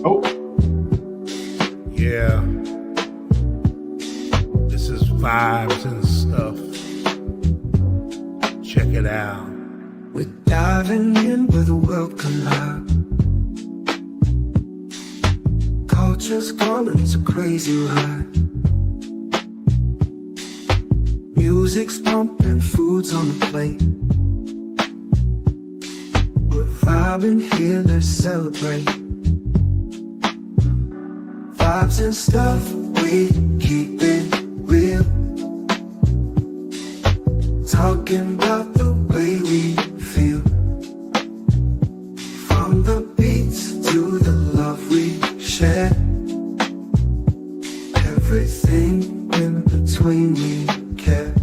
Oh, yeah. This is vibes and stuff. Check it out. We're diving in with a world collide. Culture's gone into crazy ride. Music's pumping, food's on the plate. We're vibing here, let's celebrate. Vibes and stuff, we keep it real. Talking about the way we feel. From the beats to the love we share. Everything in between we care.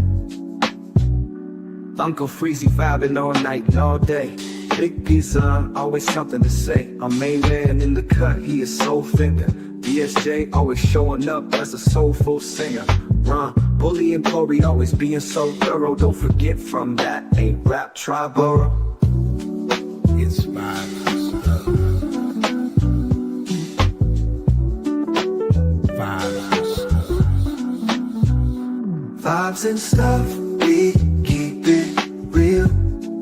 Uncle Freezy vibing all night and all day. Big pizza, always something to say. Our main man in the cut, he is soul finger. BSJ always showing up as a soulful singer. Ron, Bully and Corey always being so thorough. Don't forget from that ain't rap Triborough. It's vibes and stuff. Vibes and stuff. Vibes and stuff, we keep it real.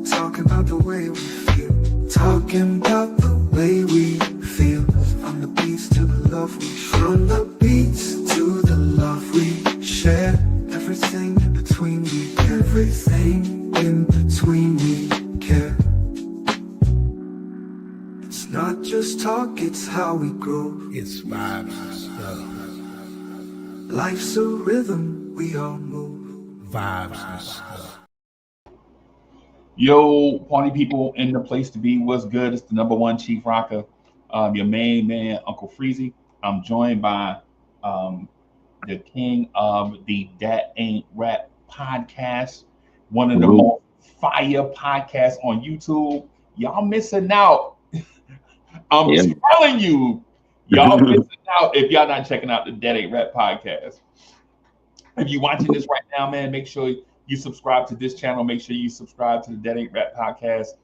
Talking about the way we feel. Talking about the way we feel. From the beats to the love we share. From the beats to the love we share. Everything in between we care. Everything in between we care. It's not just talk, it's how we grow. It's vibes and stuff. Life's a rhythm, we all move. Vibes and stuff. Yo, party people in the place to be. What's good? It's the number one Chief Rocker, your main man, Uncle Freezy. I'm joined by the king of the That Ain't Rap podcast, one of the most fire podcasts on YouTube. Y'all missing out. I'm telling you, y'all missing out if y'all not checking out the That Ain't Rap podcast. If you're watching this right now, man, make sure you subscribe to this channel. Make sure you subscribe to the That Ain't Rap podcast.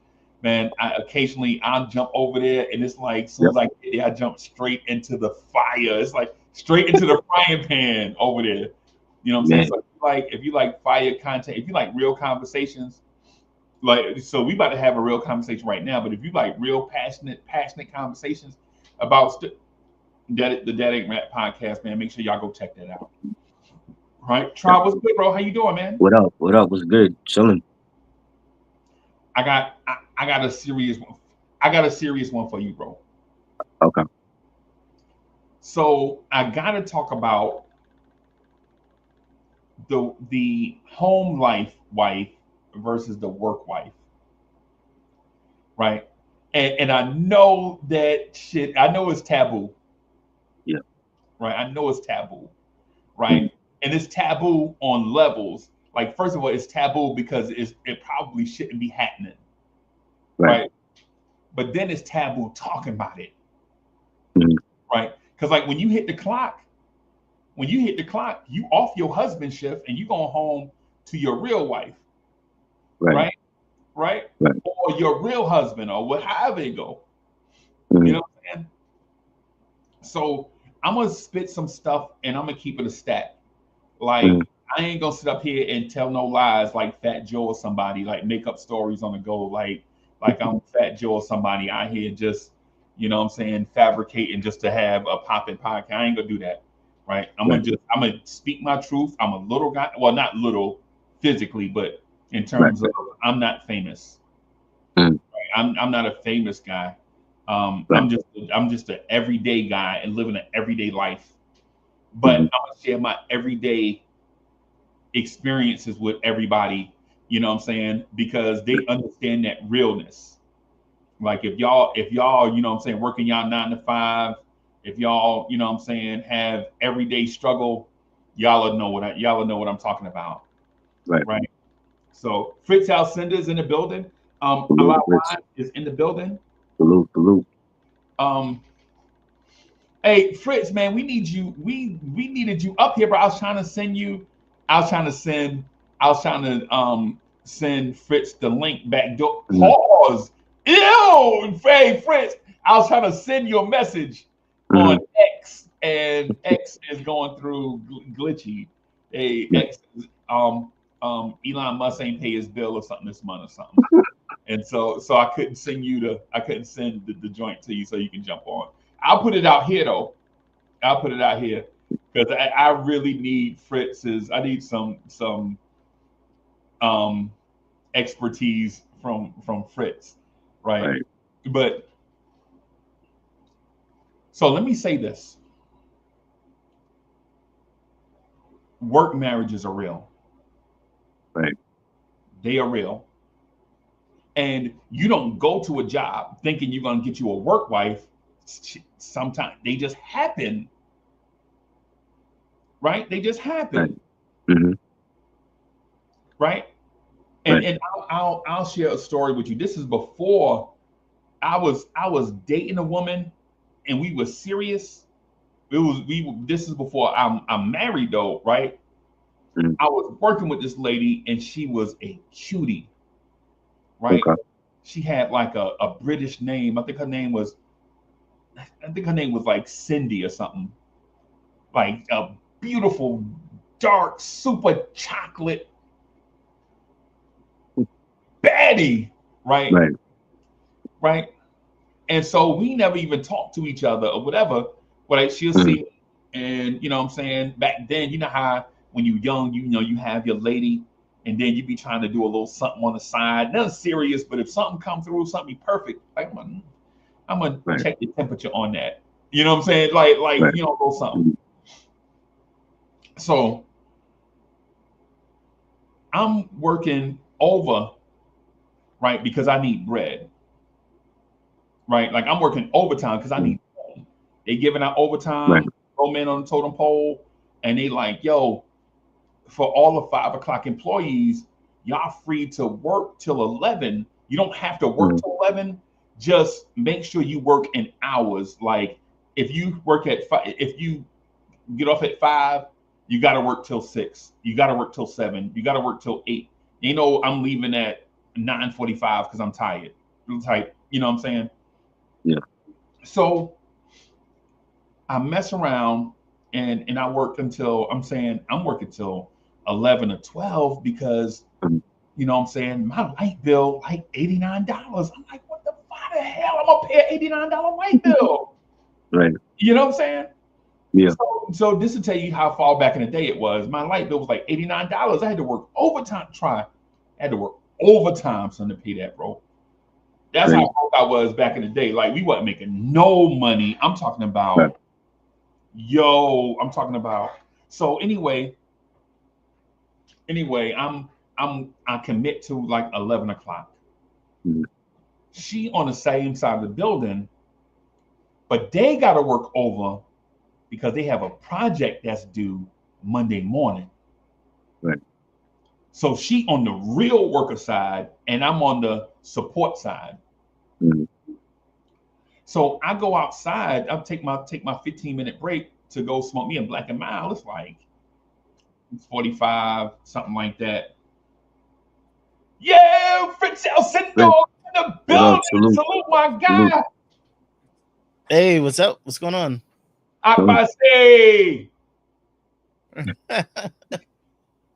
Man, occasionally I'll jump over there, and it's like, as soon as I get there, I jump straight into the fire. It's like straight into the frying pan over there. You know what I'm saying? So if you like fire content, if you like real conversations, so we about to have a real conversation right now. But if you like real passionate conversations about the That Ain't Rap podcast, man, make sure y'all go check that out. Right, Trout, what's good, bro? How you doing, man? What up? What up? What's good? Chilling. I got a serious one. I got a serious one for you, bro. Okay. So I gotta talk about the home life wife versus the work wife, right? And I know that shit. I know it's taboo. Yeah. Right. I know it's taboo. Right. Mm-hmm. And it's taboo on levels. Like, first of all, it's taboo because it probably shouldn't be happening. Right. But then it's taboo talking about it. Mm-hmm. Right. Because like when you hit the clock, you off your husband's shift and you going home to your real wife. Right. Or your real husband or however it go. Mm-hmm. You know what I'm saying? So I'm going to spit some stuff and I'm going to keep it a stat. Like, I ain't gonna sit up here and tell no lies like Fat Joe or somebody, like make up stories on the go, like I'm Fat Joe or somebody out here just, you know what I'm saying, fabricating just to have a popping podcast. I ain't gonna do that, right? I'm gonna speak my truth. I'm a little guy, well, not little physically, but in terms of I'm not famous. Right? I'm not a famous guy. I'm just an everyday guy and living an everyday life. But I'm gonna share my everyday experiences with everybody, you know what I'm saying? Because they understand that realness. Like if y'all, you know what I'm saying, working y'all 9 to 5, if y'all, you know what I'm saying, have everyday struggle, y'all know what I'm talking about. Right. So Fritz Alcinder's in the building. Allow is in the building. Salute. Hey Fritz, man, we need you. We needed you up here, bro. I was trying to send Fritz the link back door. Pause. Ew, hey Fritz. I was trying to send you a message on X, and X is going through glitchy. Hey, X, Elon Musk ain't pay his bill or something this month or something, and so I couldn't send the joint to you so you can jump on. I'll put it out here though. I'll put it out here because I really need Fritz's. I need some um expertise from Fritz, right? But so let me say this: work marriages are real. Right. They are real, and you don't go to a job thinking you're going to get you a work wife. Sometimes they just happen, right? They just happen, Mm-hmm. right? And I'll share a story with you. This is before I was dating a woman, and we were serious. This is before I'm married though, right? Mm-hmm. I was working with this lady, and she was a cutie, right? Okay. She had like a British name. I think her name was like Cindy or something. Like a beautiful, dark, super chocolate baddie, right? Right. Right. And so we never even talked to each other or whatever. But she'll Mm-hmm. see, and you know what I'm saying? Back then, you know how when you're young, you know, you have your lady, and then you be trying to do a little something on the side. Nothing serious, but if something comes through, something perfect, like I'm gonna Right. check the temperature on that. You know what I'm saying? Like Right. you know, a little something. So I'm working over, right? Because I need bread. Right? Like I'm working overtime because I Mm-hmm. need money. They giving out Right. overtime, low man on the totem pole, and they like, yo, for all the 5 o'clock employees, y'all free to work till 11. You don't have to work Mm-hmm. till 11. Just make sure you work in hours. Like if you work at if you get off at 5, you got to work till 6. You got to work till 7. You got to work till 8. You know, I'm leaving at 9:45 because I'm tired. Type, you know what I'm saying? Yeah. So I mess around and I work until I'm working till 11 or 12 because Mm-hmm. you know what I'm saying, my light bill like $89. I'm like, what the why the hell I'm gonna pay an $89 light bill? Right. You know what I'm saying? Yeah. So this to tell you how far back in the day it was. My light bill was like $89. I had to work overtime. I had to work overtime son to pay that, bro. That's Right. how broke I was back in the day. Like we wasn't making no money. I'm talking Right. about so anyway, I commit to like 11 o'clock. Mm-hmm. She on the same side of the building, but they gotta work over because they have a project that's due Monday morning. Right. So she on the real worker side and I'm on the support side. Mm-hmm. So I go outside, I'll take my 15-minute break to go smoke me a black and mild. It's like 45, something like that. Yeah, Fritz El Right. Sendog in the What building. up? Salute. Salute my Salute. guy. Hey, what's up? What's going on? Akbase.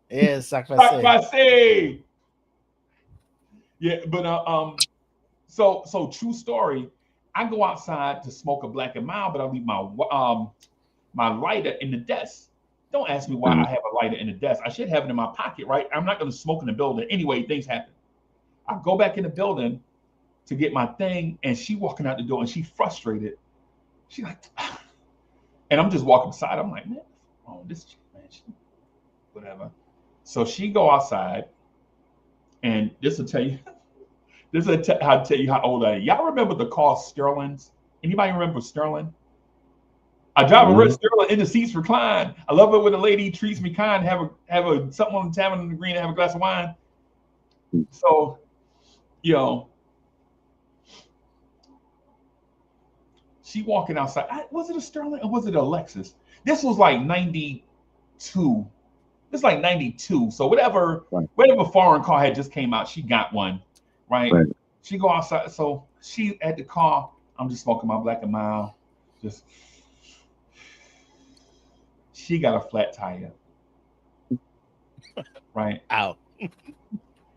Yeah, Sakfase. Akbase. Yeah, but so true story. I go outside to smoke a black and mild, but I leave my lighter in the desk. Don't ask me why Mm-hmm. I have a lighter in the desk. I should have it in my pocket, right? I'm not going to smoke in the building. Anyway, things happen. I go back in the building to get my thing, and she walking out the door, and she frustrated. She like, and I'm just walking beside. I'm like, man, oh, this chick, man, whatever. So she go outside, and this will tell you, I'll tell you how old I am. Y'all remember the car Sterlings? Anybody remember Sterling? I drive a red Sterling in the seats recline. I love it when a lady treats me kind, have a something on the tavern in the green, and have a glass of wine. So, she walking outside. Was it a Sterling or was it a Lexus? This was like 92. This is like 92. So whatever foreign car had just came out, she got one, right? Right. She go outside. So she at the car, I'm just smoking my black and mild, just She got a flat tire, right? Ow.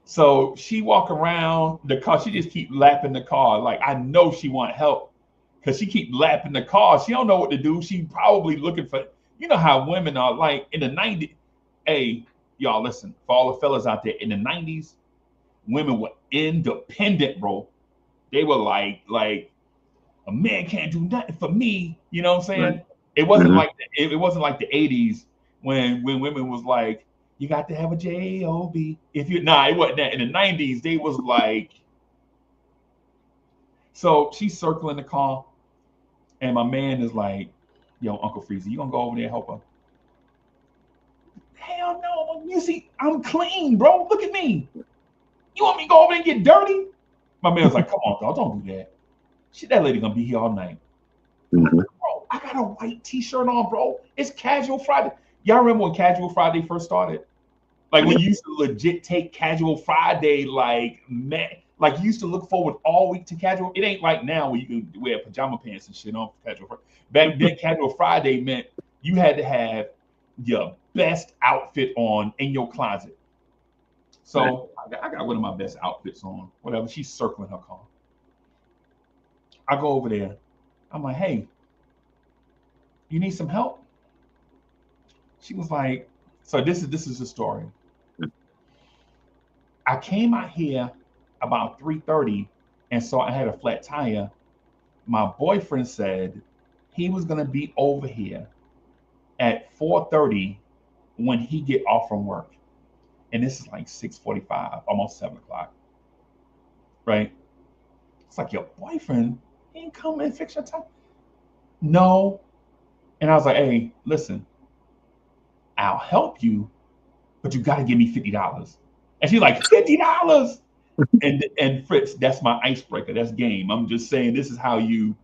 So she walk around the car. She just keep lapping the car. Like I know she want help because she keep lapping the car. She don't know what to do. She probably looking for. You know how women are like in the '90s. Hey, y'all, listen for all the fellas out there in the '90s. Women were independent, bro. They were like a man can't do nothing for me. You know what I'm Right. saying? It wasn't Mm-hmm. like it wasn't like the '80s when women was like, you got to have a job. If you nah, it wasn't that. In the '90s, they was like, so she's circling the car, and my man is like, yo, Uncle Freezy, you gonna go over there and help her? Hell no, you see, I'm clean, bro. Look at me. You want me to go over there and get dirty? My man was like, come on, dog, don't do that. Shit, that lady gonna be here all night. Mm-hmm. Bro, I got a white t-shirt on, bro. It's Casual Friday. Y'all remember when Casual Friday first started? Like when Yeah. you used to legit take Casual Friday, like man, like you used to look forward all week to Casual. It ain't like now where you can wear pajama pants and shit on Casual Friday. Back then, Casual Friday meant you had to have your best outfit on in your closet. Right. So I got one of my best outfits on. Whatever. She's circling her car. I go over there. I'm like, hey, you need some help? She was like, so this is the story. I came out here about 3:30 and saw I had a flat tire. My boyfriend said he was gonna be over here at 4:30 when he get off from work. And this is like 6:45, almost 7 o'clock. Right? It's like your boyfriend, he ain't come and fix your tire. No. And I was like, hey, listen, I'll help you, but you gotta give me $50. And she's like, $50. And Fritz, that's my icebreaker. That's game. I'm just saying this is how you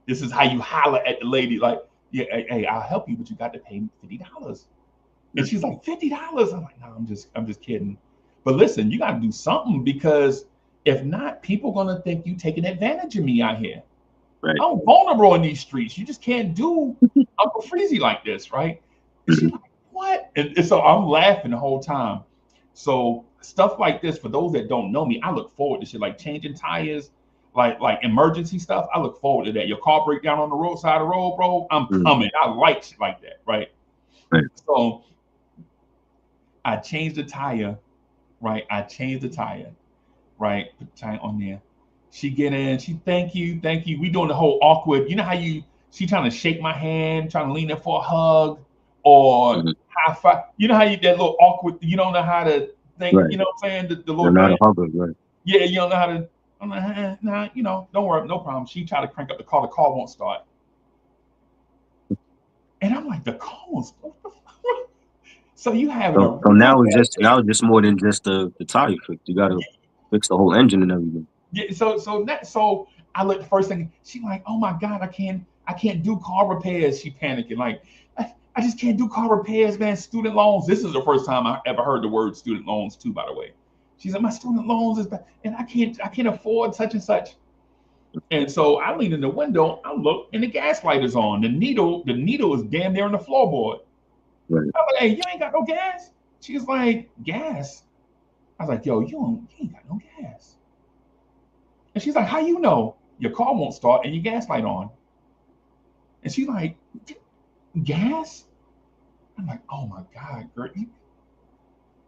holler at the lady, like, yeah, hey, I'll help you, but you got to pay me $50. And she's like, $50. I'm like, no, I'm just kidding. But listen, you gotta do something because if not, people gonna think you taking advantage of me out here. Right. I'm vulnerable in these streets. You just can't do Uncle Freezy like this, right? And she's Mm-hmm. like, what? And so I'm laughing the whole time. So stuff like this, for those that don't know me, I look forward to shit like changing tires, like emergency stuff. I look forward to that. Your car break down on the roadside of the road, bro. I'm Mm-hmm. coming. I like shit like that, right? Right. So I changed the tire, right? I changed the tire, right? Put the tire on there. She get in. She thank you, thank you. We doing the whole awkward. You know how she trying to shake my hand, trying to lean in for a hug or Mm-hmm. high five. You know how you that little awkward. You don't know how to think. Right. You know what I'm saying? The You're little not a dance. hugger, right? Yeah, you don't know how to. I'm like, nah, don't worry, no problem. She tried to crank up the car. The car won't start. And I'm like, the car won't start. So you having a So real now it's just more than just the tire fix. You gotta fix the whole engine and everything. yeah, so I looked first thing. She like, oh my god, I can't do car repairs. She panicking like, I just can't do car repairs, man. Student loans. This is the first time I ever heard the word student loans too. By the way, she said my student loans is bad, and I can't afford such and such. And so I lean in the window. I look, and the gas light is on. The needle is damn near on the floorboard. Right. I'm like, hey, you ain't got no gas. She's like, gas. I was like, yo, you ain't got no gas. And she's like, how you know your car won't start and your gas light on? And she's like, gas? I'm like, oh my God, girl,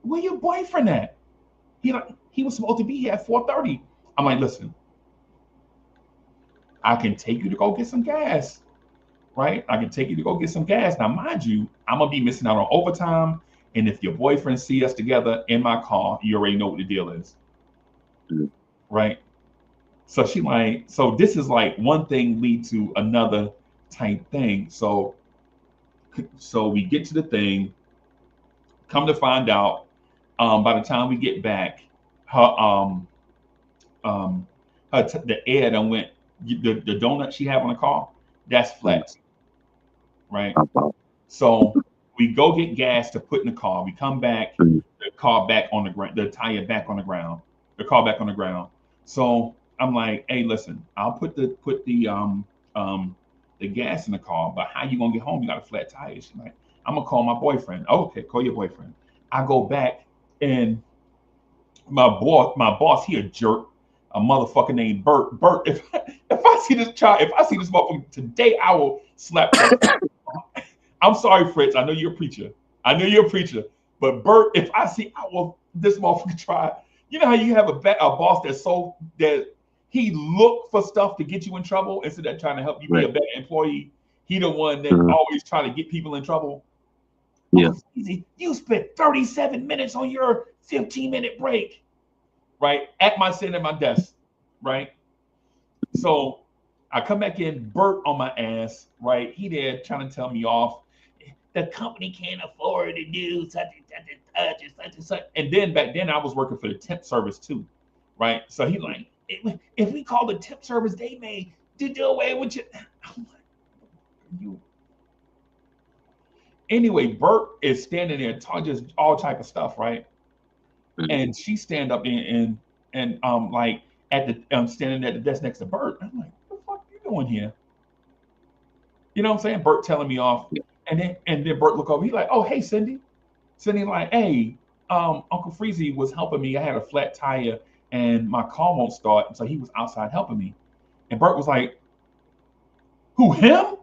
where your boyfriend at? He was supposed to be here at 4:30. I'm like, listen, I can take you to go get some gas, right? I can take you to go get some gas. Now, mind you, I'm gonna be missing out on overtime. And if your boyfriend see us together in my car, you already know what the deal is, Mm-hmm. right? So this is like one thing lead to another type thing. So we get to the thing. Come to find out, by the time we get back, her um the air that went the donut she had on the car that's flat, right? So we go get gas to put in the car. We come back, Mm-hmm. the car back on the ground, the tire back on the ground, the car back on the ground. So I'm like, hey, listen, I'll put the gas in the car, but how you gonna get home? You got a flat tire. She's like, I'm gonna call my boyfriend. Okay, call your boyfriend. I go back and my boss, he a jerk, a motherfucker named Bert. Bert, if I see this child, if I see this motherfucker today, I will slap that. I'm sorry, Fritz. I know you're a preacher. I know you're a preacher. But Bert, if I see, I will this motherfucker try. You know how you have a boss that's so that he look for stuff to get you in trouble instead of trying to help you be a better employee. He the one that always try to get people in trouble. Yeah. Oh, easy. You spent 37 minutes on your 15-minute break, right? Sitting at my desk, right? So I come back in, Bert on my ass, right? He there trying to tell me off. The company can't afford to do such and such and such and such and such. And then back then I was working for the temp service too, right? So he like, if we call the temp service, they may do away with you. I'm like, you. Anyway, Bert is standing there talking just all type of stuff, right? And she stand up and like at the standing at the desk next to Bert. I'm like, what the fuck are you doing here? You know what I'm saying? Bert telling me off. And then Bert look over. He like, oh hey Cindy. Cindy like, hey, Uncle Freezy was helping me. I had a flat tire and my car won't start. And so he was outside helping me. And Bert was like, who, him?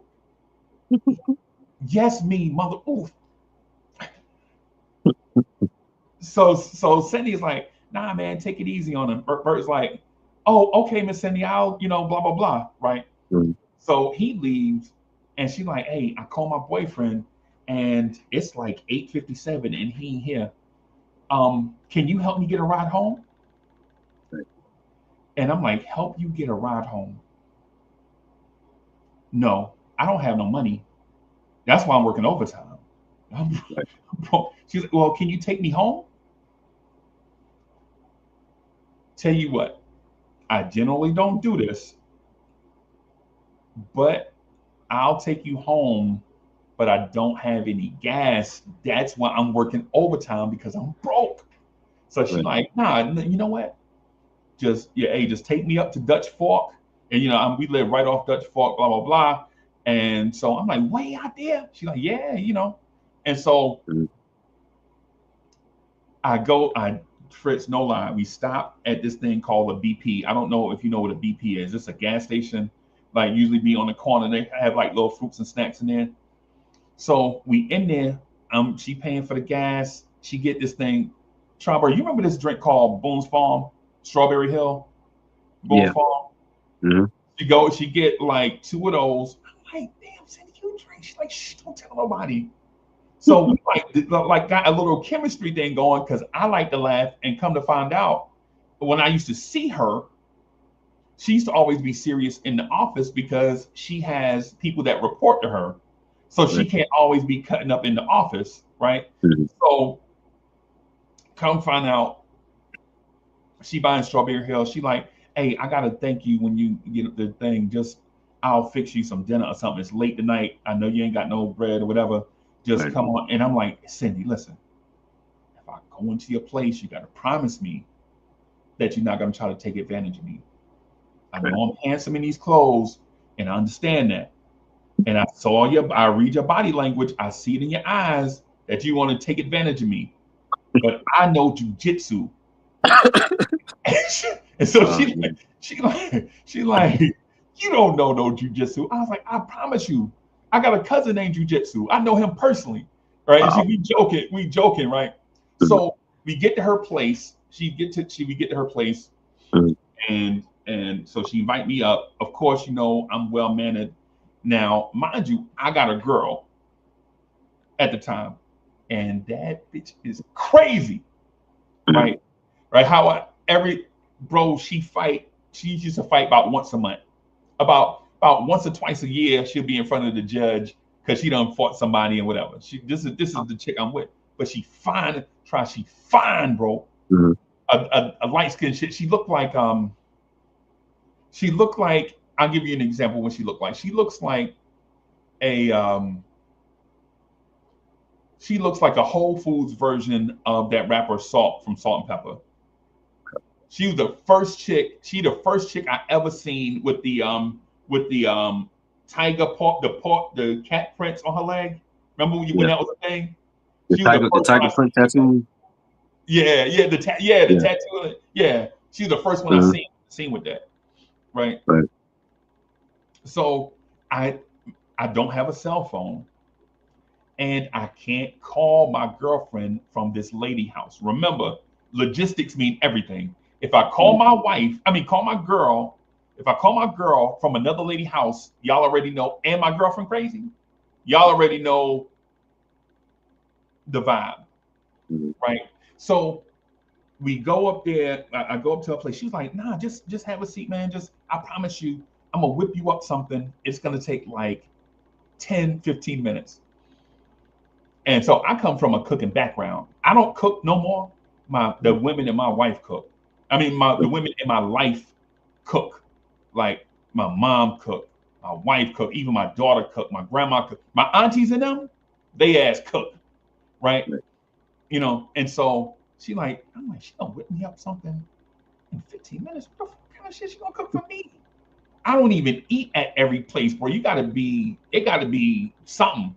Yes, me, mother. Oof. So Cindy's like, nah, man, take it easy on him. Bert's like, oh, okay, Miss Cindy, I'll, blah, blah, blah, right? So he leaves and she's like, hey, I call my boyfriend and it's like 8:57 and he ain't here. Can you help me get a ride home? And I'm like, help you get a ride home? No, I don't have no money. That's why I'm working overtime. She's like, well, can you take me home? Tell you what, I generally don't do this, but I'll take you home, but I don't have any gas. That's why I'm working overtime because I'm broke. So she's like, nah, you know what? Just take me up to Dutch Fork. And we live right off Dutch Fork, blah, blah, blah. And so I'm like, way out there? She's like, yeah, And so Fritz, no lie, we stop at this thing called a BP. I don't know if you know what a BP is. It's a gas station, like usually be on the corner. They have like little fruits and snacks in there. So we in there, she paying for the gas. She get this thing. Strawberry, you remember this drink called Boone's Farm? Strawberry Hill? Boone's Farm? She get like 2 of those. I'm like, damn, Cindy, you drink. She's like, shh, don't tell nobody. So we like got a little chemistry thing going because I like to laugh and come to find out when I used to see her, she used to always be serious in the office because she has people that report to her. So she can't always be cutting up in the office, right? So come find out she buying Strawberry Hill. She like, hey, I gotta thank you when you get the thing. Just I'll fix you some dinner or something. It's late tonight. I know you ain't got no bread or whatever. Just come on. And I'm like, Cindy, listen, if I go into your place, you got to promise me that you're not going to try to take advantage of me. I know I'm handsome in these clothes, and I understand that. And I read your body language. I see it in your eyes that you want to take advantage of me. But I know jujitsu. And so she like, you don't know no jujitsu. I was like, I promise you. I got a cousin named Jiu-Jitsu. I know him personally, right? And we joking, right? So we get to her place. We get to her place, and so she invite me up. Of course, I'm well mannered. Now, mind you, I got a girl at the time, and that bitch is crazy, right? Right? She used to fight about once a month, about once or twice a year. She'll be in front of the judge because she done fought somebody and whatever. This is the chick I'm with, but she fine, bro. A light skinned shit. She looked like I'll give you an example what she looked like. She looks like a Whole Foods version of that rapper Salt from Salt and Pepper. She was the first chick I ever seen with the tiger paw, the cat prints on her leg. Remember when that was a thing? The She was the the first one tiger I print tattoo. the Yeah. tattoo. Yeah, she was the first one I Mhm. seen with that. Right. Right. So I I don't have a cell phone and I can't call my girlfriend from this lady house. Remember, logistics mean everything. If I call Mhm. my wife, I mean call my girl, if I call my girl from another lady house, y'all already know, and my girlfriend crazy, y'all already know the vibe, Mhm. right? So we go up there. I go up to her place. She's like, "Nah, just have a seat, man. Just I promise you, I'm gonna whip you up something. It's gonna take like 10, 15 minutes." And so I come from a cooking background. I don't cook no more. The women in my wife cook. I mean, the women in my life cook. Like my mom cook, my wife cook, even my daughter cook, my grandma cook, my aunties and them, they ass cook, right? Right. You know. And so I'm like, she gonna whip me up something in 15 minutes. What the fuck kind of shit she gonna cook for me? I don't even eat at every place, bro. It gotta be something.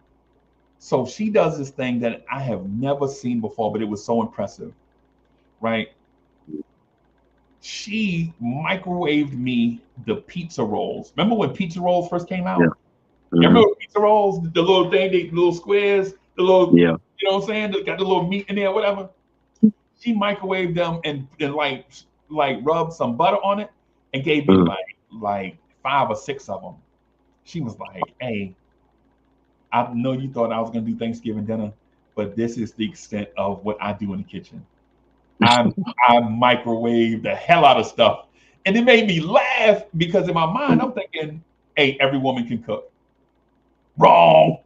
So she does this thing that I have never seen before, but it was so impressive, right? She microwaved me the pizza rolls. Remember when pizza rolls first came Yeah. out? You Hmm. remember pizza rolls, the little thing, the little squares, the little, Yeah. you know what I'm saying? That got the little meat in there, whatever. She microwaved them and like rubbed some butter on it and gave me Hmm. like 5 or 6 of them. She was like, "Hey, I know you thought I was gonna do Thanksgiving dinner, but this is the extent of what I do in the kitchen. I I microwave the hell out of stuff." And it made me laugh because in my mind I'm thinking, "Hey, every woman can cook." Wrong,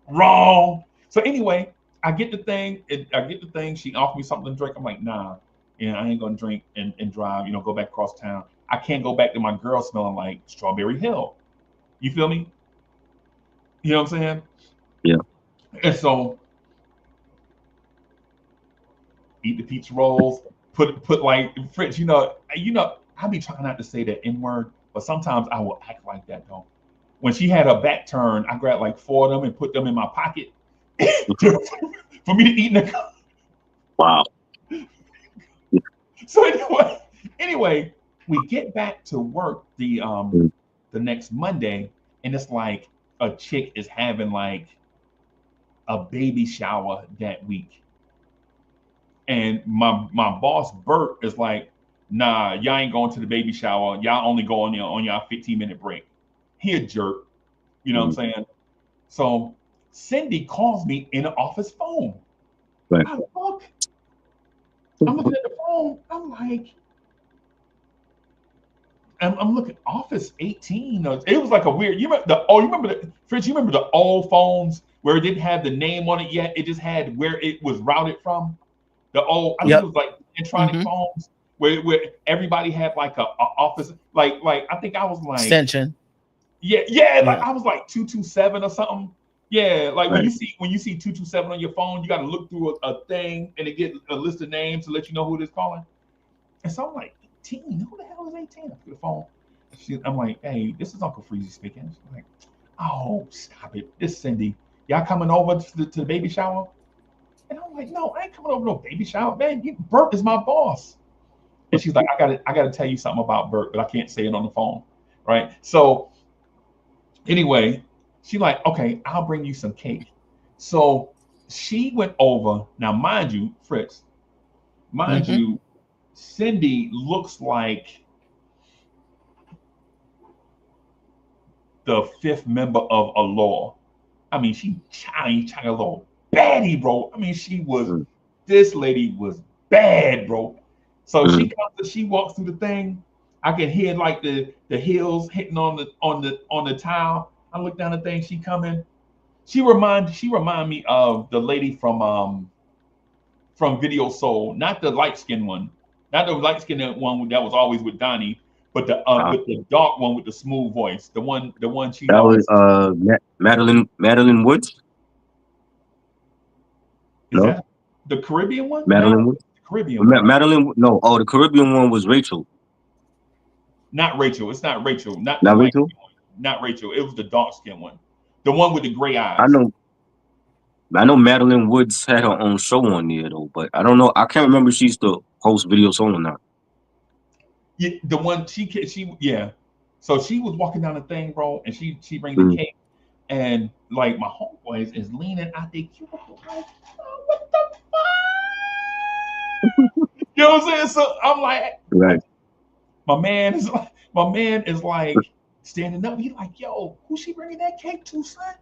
wrong. So anyway, I get the thing. I get the thing. She offered me something to drink. I'm like, nah, yeah, I ain't gonna drink and drive. Go back across town. I can't go back to my girl smelling like Strawberry Hill. You feel me? You know what I'm saying? Yeah. And so eat the pizza rolls, put like Fritz, I be trying not to say that N word, but sometimes I will act like that though. When she had her back turned, I grabbed like 4 of them and put them in my pocket for me to eat in the car. Wow. So anyway, we get back to work the next Monday, and it's like a chick is having like a baby shower that week. And my boss Bert is like, nah, y'all ain't going to the baby shower. Y'all only go on your 15-minute break. He a jerk, you know what I'm Mhm. saying? So Cindy calls me in the office phone. Right. I look, I'm looking at the phone. I'm like, I'm looking Office 18. It was like a weird. You remember the Fritz? You remember the old phones where it didn't have the name on it yet? It just had where it was routed from. The old, I think it Yep. was like Intronic Hmm. phones where everybody had like a office. Like I think I was like, Extension. yeah, like Yeah. I was like 227 or something. Yeah, like when Right. you see 227 on your phone, you got to look through a thing and it get a list of names to let you know who it is calling. And so I'm like, 18? Who the hell is 18? I pick the phone. I'm like, hey, this is Uncle Freezy speaking. She's like, oh, stop it. It's Cindy. Y'all coming over to the baby shower? And I'm like, no, I ain't coming over to no baby shower, man. Bert is my boss. And she's like, I gotta tell you something about Bert, but I can't say it on the phone. Right. So anyway, she like, okay, I'll bring you some cake. So she went over. Now, mind you, Fritz, mind Hmm. you, Cindy looks like the fifth member of a law. I mean, she China little baddie, bro. I mean, Mm. this lady was bad, bro. So Mm. she walks through the thing. I can hear like the heels hitting on the tile. I look down the thing. She coming. She remind me of the lady from Video Soul, not the light skinned one, not the light skinned one that was always with Donnie, Uh, but the dark one with the smooth voice, the one she that was always Madeline Woods. is No, that the Caribbean one? No, Madeline Woods. the Caribbean one. Madeline. No. Oh, the Caribbean one was Rachel. Not Rachel. It's not Rachel. Not the Not light Rachel. skin one. Not Rachel. It was the dark skin one. The one with the gray eyes. I know Madeline Woods had her own show on there though, but I don't know. I can't remember if she used to host Video Soul or not. Yeah, the one she yeah. So she was walking down the thing, bro, and she bring the Mm. cake, and like my homeboys is leaning out their cubicle, like, oh, what the fuck? You know what I'm saying? So I'm like, Right. my man is like standing up. He like, yo, who she bringing that cake to, son?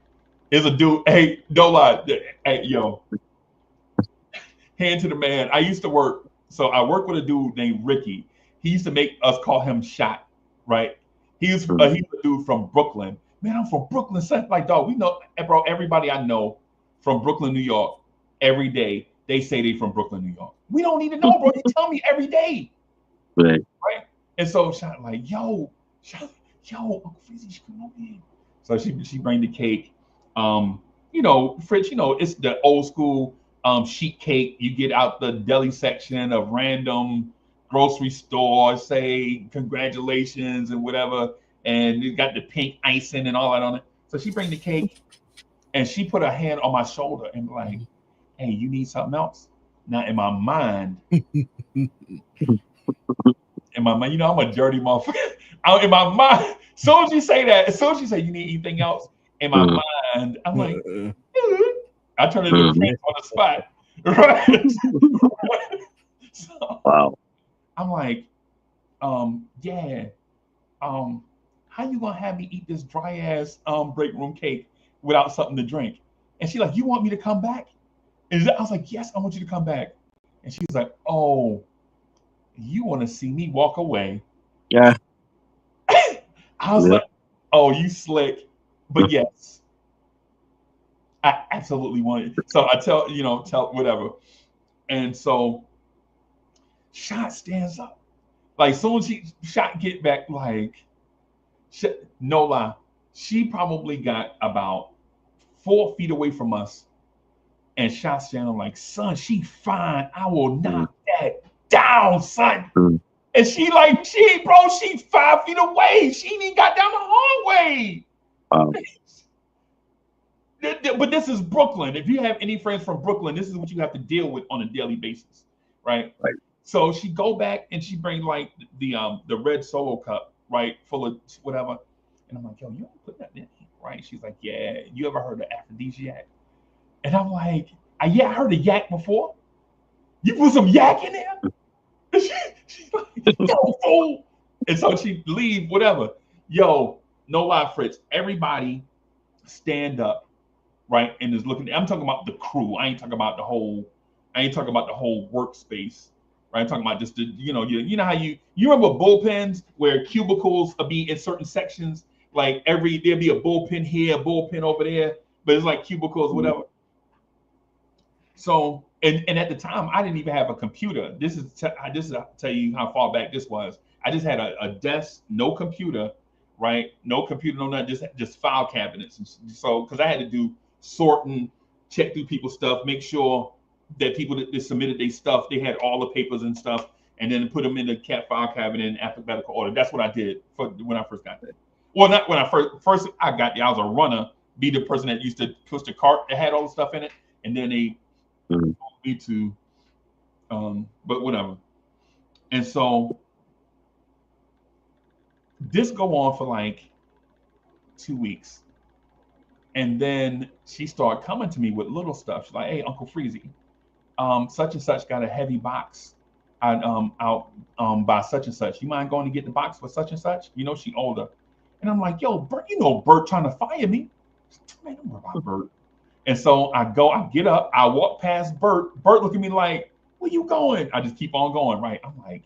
Is a dude. Hey, don't lie. Hey, yo, hand to the man. I used to work. So I worked with a dude named Ricky. He used to make us call him Shot, right? He's Mm. a dude from Brooklyn. Man, I'm from Brooklyn. Son. Like, dog, we know, bro. Everybody I know from Brooklyn, New York, every day they say they from Brooklyn, New York. We don't need to know, bro. They tell me every day. Right. Right? And so Shot like, yo, Uncle Freezy, she come over here. So she bring the cake. You know, Fritz, you know, it's the old school sheet cake. You get out the deli section of random grocery store, say congratulations and whatever, and you got the pink icing and all that on it. So she bring the cake and she put her hand on my shoulder and like, hey, you need something else? Now in my mind, you know, I'm a dirty motherfucker. In my mind, as soon as you say that, as soon as you say you need anything else, in my mind, I'm like, I turn into Prince on the spot. Right? So Wow. I'm like, yeah, how you gonna have me eat this dry ass break room cake without something to drink? And she's like, you want me to come back? And I was like, yes, I want you to come back. And she was like, oh, you want to see me walk away? Yeah. I was like, oh, you slick. But yes, I absolutely want it. So I tell whatever. And so Shot stands up. Like soon as Shot get back, like no lie, she probably got about 4 feet away from us. And Shot standing like, son, she fine. I will knock that down, son. And she 5 feet away. She ain't even got down the hallway. Wow. But this is Brooklyn. If you have any friends from Brooklyn, this is what you have to deal with on a daily basis, right? Right. So she go back and she bring like the red Solo cup, right, full of whatever. And I'm like, yo, you don't put that in here, right? She's like, yeah. You ever heard of aphrodisiac? And I'm like, I heard of yak before. You put some yak in there? And she's like, yo, fool. And so she leave, whatever. Yo, no lie, Fritz. Everybody stand up, right? And is looking. I'm talking about the crew. I ain't talking about the whole workspace. Right? I'm talking about just the, you know how you remember bullpens where cubicles will be in certain sections. Like there'll be a bullpen here, a bullpen over there, but it's like cubicles, whatever. So and at the time I didn't even have a computer. This is to tell you how far back this was. I just had a desk, no computer, right? No computer, no nothing, just file cabinets. And so because I had to do sorting, check through people's stuff, make sure that people that submitted their stuff, they had all the papers and stuff, and then put them in the file cabinet in alphabetical order. That's what I did when I first got there. Well, not when I first I got there. I was a runner, be the person that used to push the cart that had all the stuff in it, and then they told me to, but whatever. And so this go on for like 2 weeks, and then she started coming to me with little stuff. She's like, "Hey, Uncle Freezy, such and such got a heavy box out by such and such. You mind going to get the box for such and such? You know, she older." And I'm like, yo, Bert, you know Bert trying to fire me. Man, don't worry about Bert. And so I get up, I walk past Bert. Bert look at me like, where you going? I just keep on going, right? I'm like,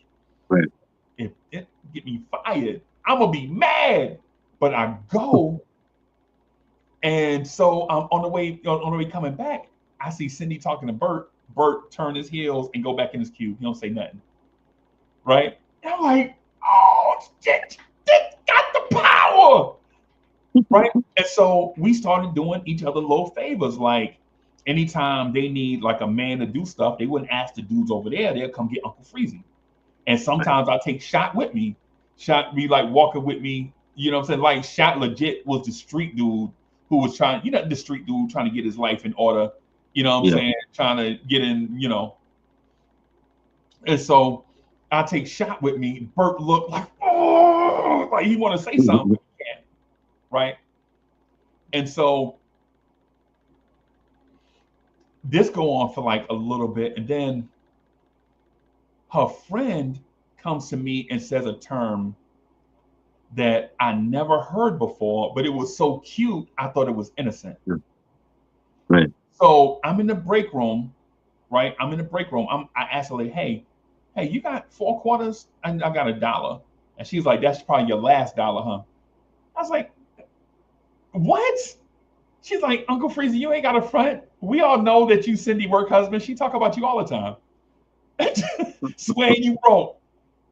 if it get me fired, I'm gonna be mad. But I go, and so on the way coming back, I see Cindy talking to Bert. Bert turn his heels and go back in his cube. He don't say nothing. Right? And I'm like, oh shit, this got the power. Right? And so we started doing each other little favors. Like anytime they need like a man to do stuff, they wouldn't ask the dudes over there, they'll come get Uncle Freezy. And sometimes I take Shot with me. Shot be like walking with me, you know what I'm saying? Like Shot legit was the street dude who was trying, the street dude trying to get his life in order, what I'm Yeah. saying, trying to get in. And so I take shot with me. Bert looked like, oh, like he want to say something, but he can't, right? And so this go on for like a little bit, and then her friend comes to me and says a term that I never heard before, but it was so cute, I thought it was innocent. Right. So I'm in the break room, right? I'm in the break room. I asked her, like, hey, you got 4 quarters? And I got $1. And she's like, that's probably your last dollar, huh? I was like, what? She's like, Uncle Freezy, you ain't got a front. We all know that you Cindy work husband. She talk about you all the time. Swearing you broke.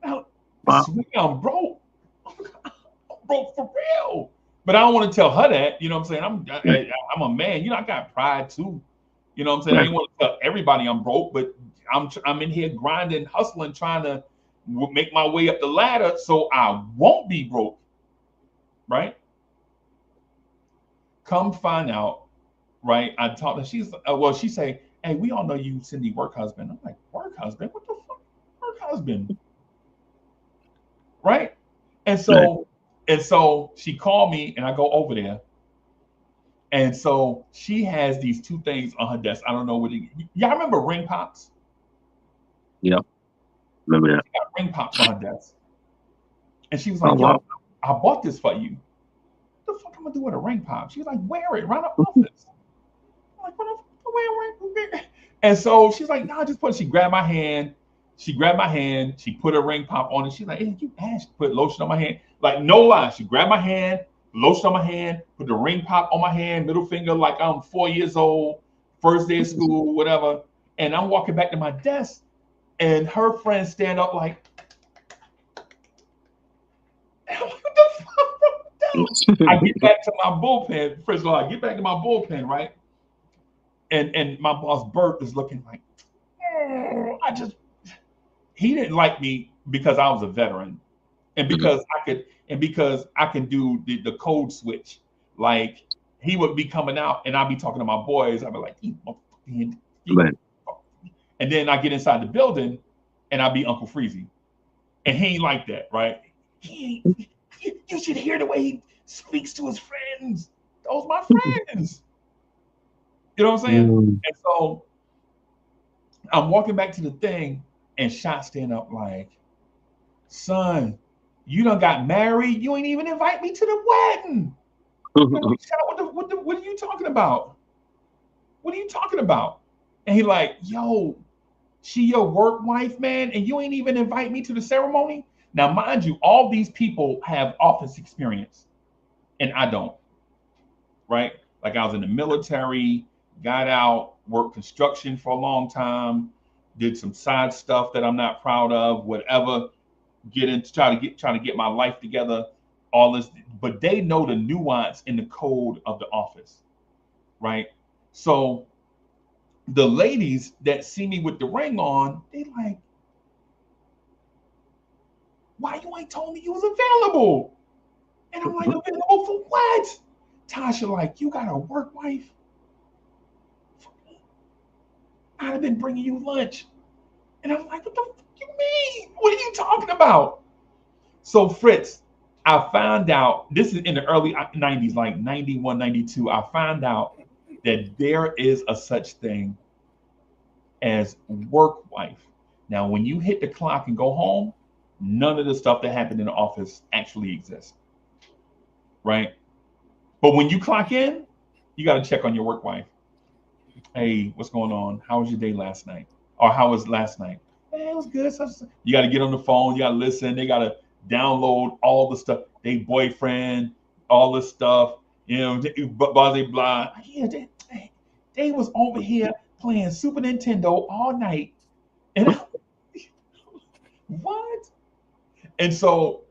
Now, Wow. swear I'm broke. I'm broke for real. But I don't want to tell her that. You know what I'm saying? I'm a man. I got pride too. You know what I'm saying? I Right. ain't want to tell everybody I'm broke, but I'm in here grinding, hustling, trying to make my way up the ladder so I won't be broke. Right? Come find out. Right? I talked to she's she say, hey, we all know you Cindy work husband. I'm like, work husband? What the fuck? Work husband? Right? And Right. so she called me and I go over there. And so she has these 2 things on her desk. I don't know y'all remember ring pops? Yeah. Remember that. She got ring pops on her desk. And she was Oh like, yo, wow. I bought this for you. What the fuck am I gonna do with a ring pop? She was like, wear it around the office. I'm like, what the fuck wear ring? And so she's like, no, just put it. She grabbed my hand. She put a ring pop on it. She's like, hey, you asked, put lotion on my hand. Like, no lie. She grabbed my hand, lotion on my hand, put the ring pop on my hand, middle finger, like I'm 4 years old, first day of school, whatever. And I'm walking back to my desk, and her friends stand up like, what the fuck? I get back to my bullpen. First of all, I get back to my bullpen, right? And my boss Bert is looking like, he didn't like me because I was a veteran, and because I can do the code switch. Like he would be coming out, and I'd be talking to my boys. I'd be like, Right. and then I get inside the building, and I'd be Uncle Freezy, and he ain't like that, right? You should hear the way he speaks to his friends. Those my friends. You know what I'm saying? Mm. And so I'm walking back to the thing, and Shot stand up like, son, you done got married. You ain't even invite me to the wedding. I'm like, Shot, what are you talking about? What are you talking about? And he like, yo, she your work wife, man, and you ain't even invite me to the ceremony. Now, mind you, all these people have office experience, and I don't. Right? Like I was in the military, got out, worked construction for a long time, did some side stuff that I'm not proud of, whatever. Trying to get my life together, all this, but they know the nuance in the code of the office, right? So the ladies that see me with the ring on, they like, why you ain't told me you was available? And I'm like, available for what? Tasha, like, you got a work wife? I'd have been bringing you lunch. And I'm like, what the fuck you mean? What are you talking about? So Fritz, I found out, this is in the early 90s, like 91, 92, I found out that there is a such thing as work wife. Now, when you hit the clock and go home, none of the stuff that happened in the office actually exists, right? But when you clock in, you got to check on your work wife. Hey, what's going on? How was your day last night? Or how was last night? Hey, it was good. You got to get on the phone. You got to listen. They got to download all the stuff. They boyfriend, all this stuff. Blah, blah, blah. Yeah, they was over here playing Super Nintendo all night. And what? And so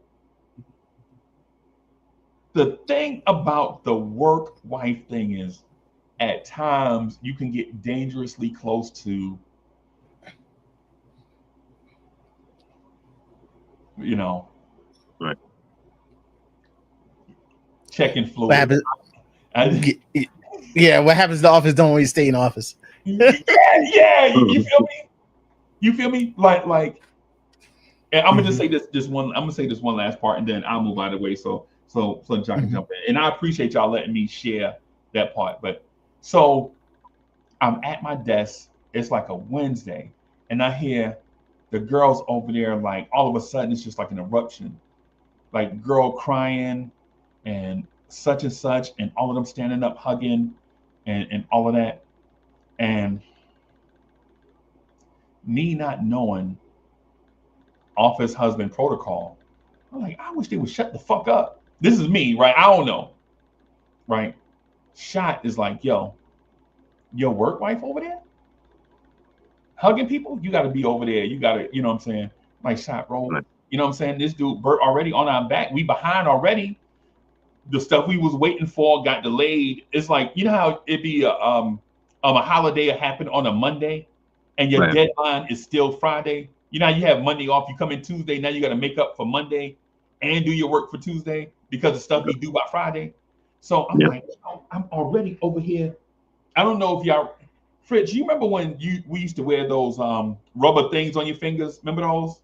the thing about the work wife thing is at times you can get dangerously close to, you know, Right. checking What fluid. happens? Yeah, what happens in the office don't always stay in office. yeah, you feel me? You feel me? Like, and I'm gonna just say this one. I'm gonna say this one last part, and then I'll move out of the way so John can jump in. And I appreciate y'all letting me share that part. But so I'm at my desk. It's like a Wednesday, and I hear the girls over there. Like all of a sudden, it's just like an eruption. Like girl crying, and such, and all of them standing up hugging, and all of that, and me not knowing office husband protocol. I'm like, I wish they would shut the fuck up. This is me, right? I don't know, right? Shot is like, yo, your work wife over there hugging people. You got to be over there. You got to, you know what I'm saying? Like, Shot, bro. You know what I'm saying? This dude, Bert, already on our back. We behind already. The stuff we was waiting for got delayed. It's like, you know how it be a holiday happen on a Monday, and your deadline is still Friday. You know, you have Monday off. You come in Tuesday. Now you got to make up for Monday and do your work for Tuesday because of stuff you do by Friday. So I'm like, oh, I'm already over here. I don't know if y'all, Fritz, you remember when we used to wear those rubber things on your fingers? Remember those?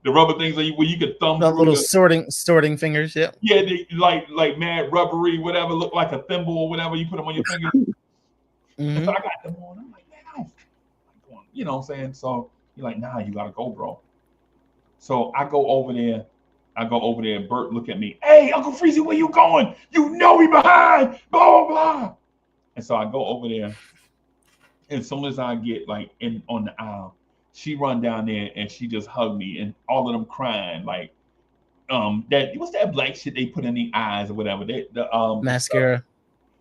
The rubber things where you could thumb The through little sorting fingers. Yeah. Yeah, they, like mad rubbery, whatever, look like a thimble or whatever. You put them on your fingers. And so I got them on. I'm like, man, I don't feel like, you know what I'm saying? So you're like, nah, you gotta go, bro. So I go over there. Bert look at me. Hey, Uncle Freezy, where you going? You know we behind. Blah blah blah. And so I go over there. And as soon as I get like in on the aisle, she run down there and she just hugged me, and all of them crying like that what's that black shit they put in the eyes or whatever. The mascara.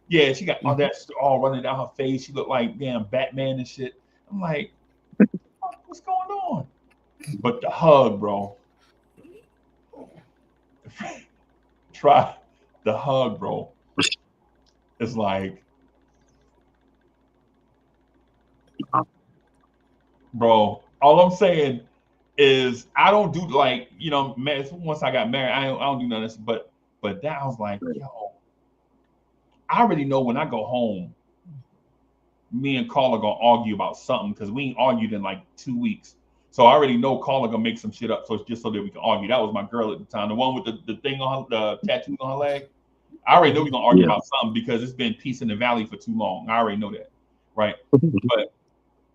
Yeah, she got all that all running down her face. She looked like damn Batman and shit. I'm like, what's going on? But the hug, bro. Try the hug, bro. It's like, bro, all I'm saying is I don't do like, once I got married, I don't do none of this, but that I was like, yo, I already know when I go home, me and Carla gonna argue about something because we ain't argued in like 2 weeks. So I already know Carla gonna make some shit up, so it's just so that we can argue. That was my girl at the time, the one with the thing on her, the tattoos on her leg. I already know we're gonna argue about something because it's been peace in the valley for too long. I already know that, right? But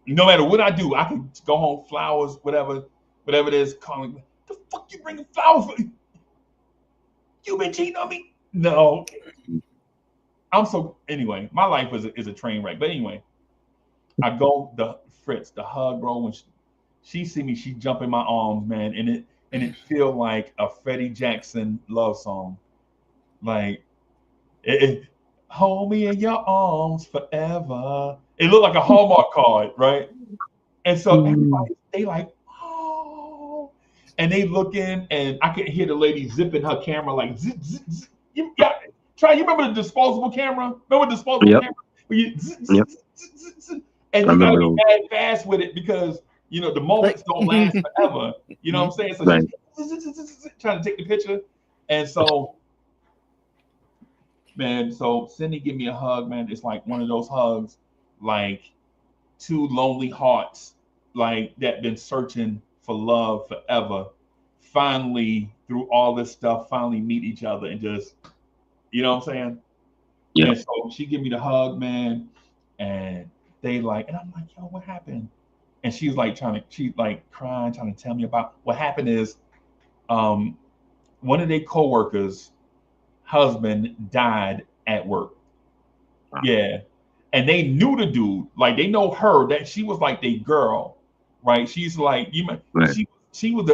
no matter what I do, I can go home, flowers, whatever it is, calling, the fuck you bringing flowers for? You been cheating on me? No. Anyway, my life is a train wreck. But anyway, I go the hug, bro. When she see me, she jump in my arms, man, and it feel like a Freddie Jackson love song. Like hold me in your arms forever. It looked like a Hallmark card, right? And so everybody, they like, oh, and they looking, and I can hear the lady zipping her camera like zip, zip, zip. You remember the disposable camera? Remember the disposable camera? Where you zip, zip, zip, zip, zip, and you gotta be mad fast with it because the moments don't last forever. You know what I'm saying? So she's trying to take the picture, and so. Man, so Cindy give me a hug, man. It's like one of those hugs, like two lonely hearts, like that been searching for love forever. Finally, through all this stuff, finally meet each other and just, you know what I'm saying? Yeah. And so she give me the hug, man, and they like, and I'm like, yo, what happened? And she's like she's like crying, trying to tell me about what happened is, one of their coworkers husband died at work. Wow. Yeah. And they knew the dude, like they know her, that she was like the girl, right? She's like, she was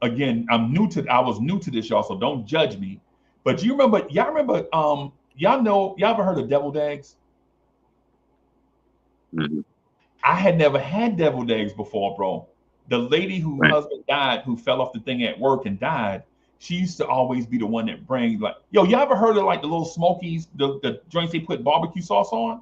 again, I was new to this, y'all, so don't judge me. But y'all remember, y'all ever heard of deviled eggs? Mm-hmm. I had never had deviled eggs before, bro. The lady whose husband died, who fell off the thing at work and died, she used to always be the one that brings like, yo, y'all ever heard of like the little Smokies, the joints they put barbecue sauce on?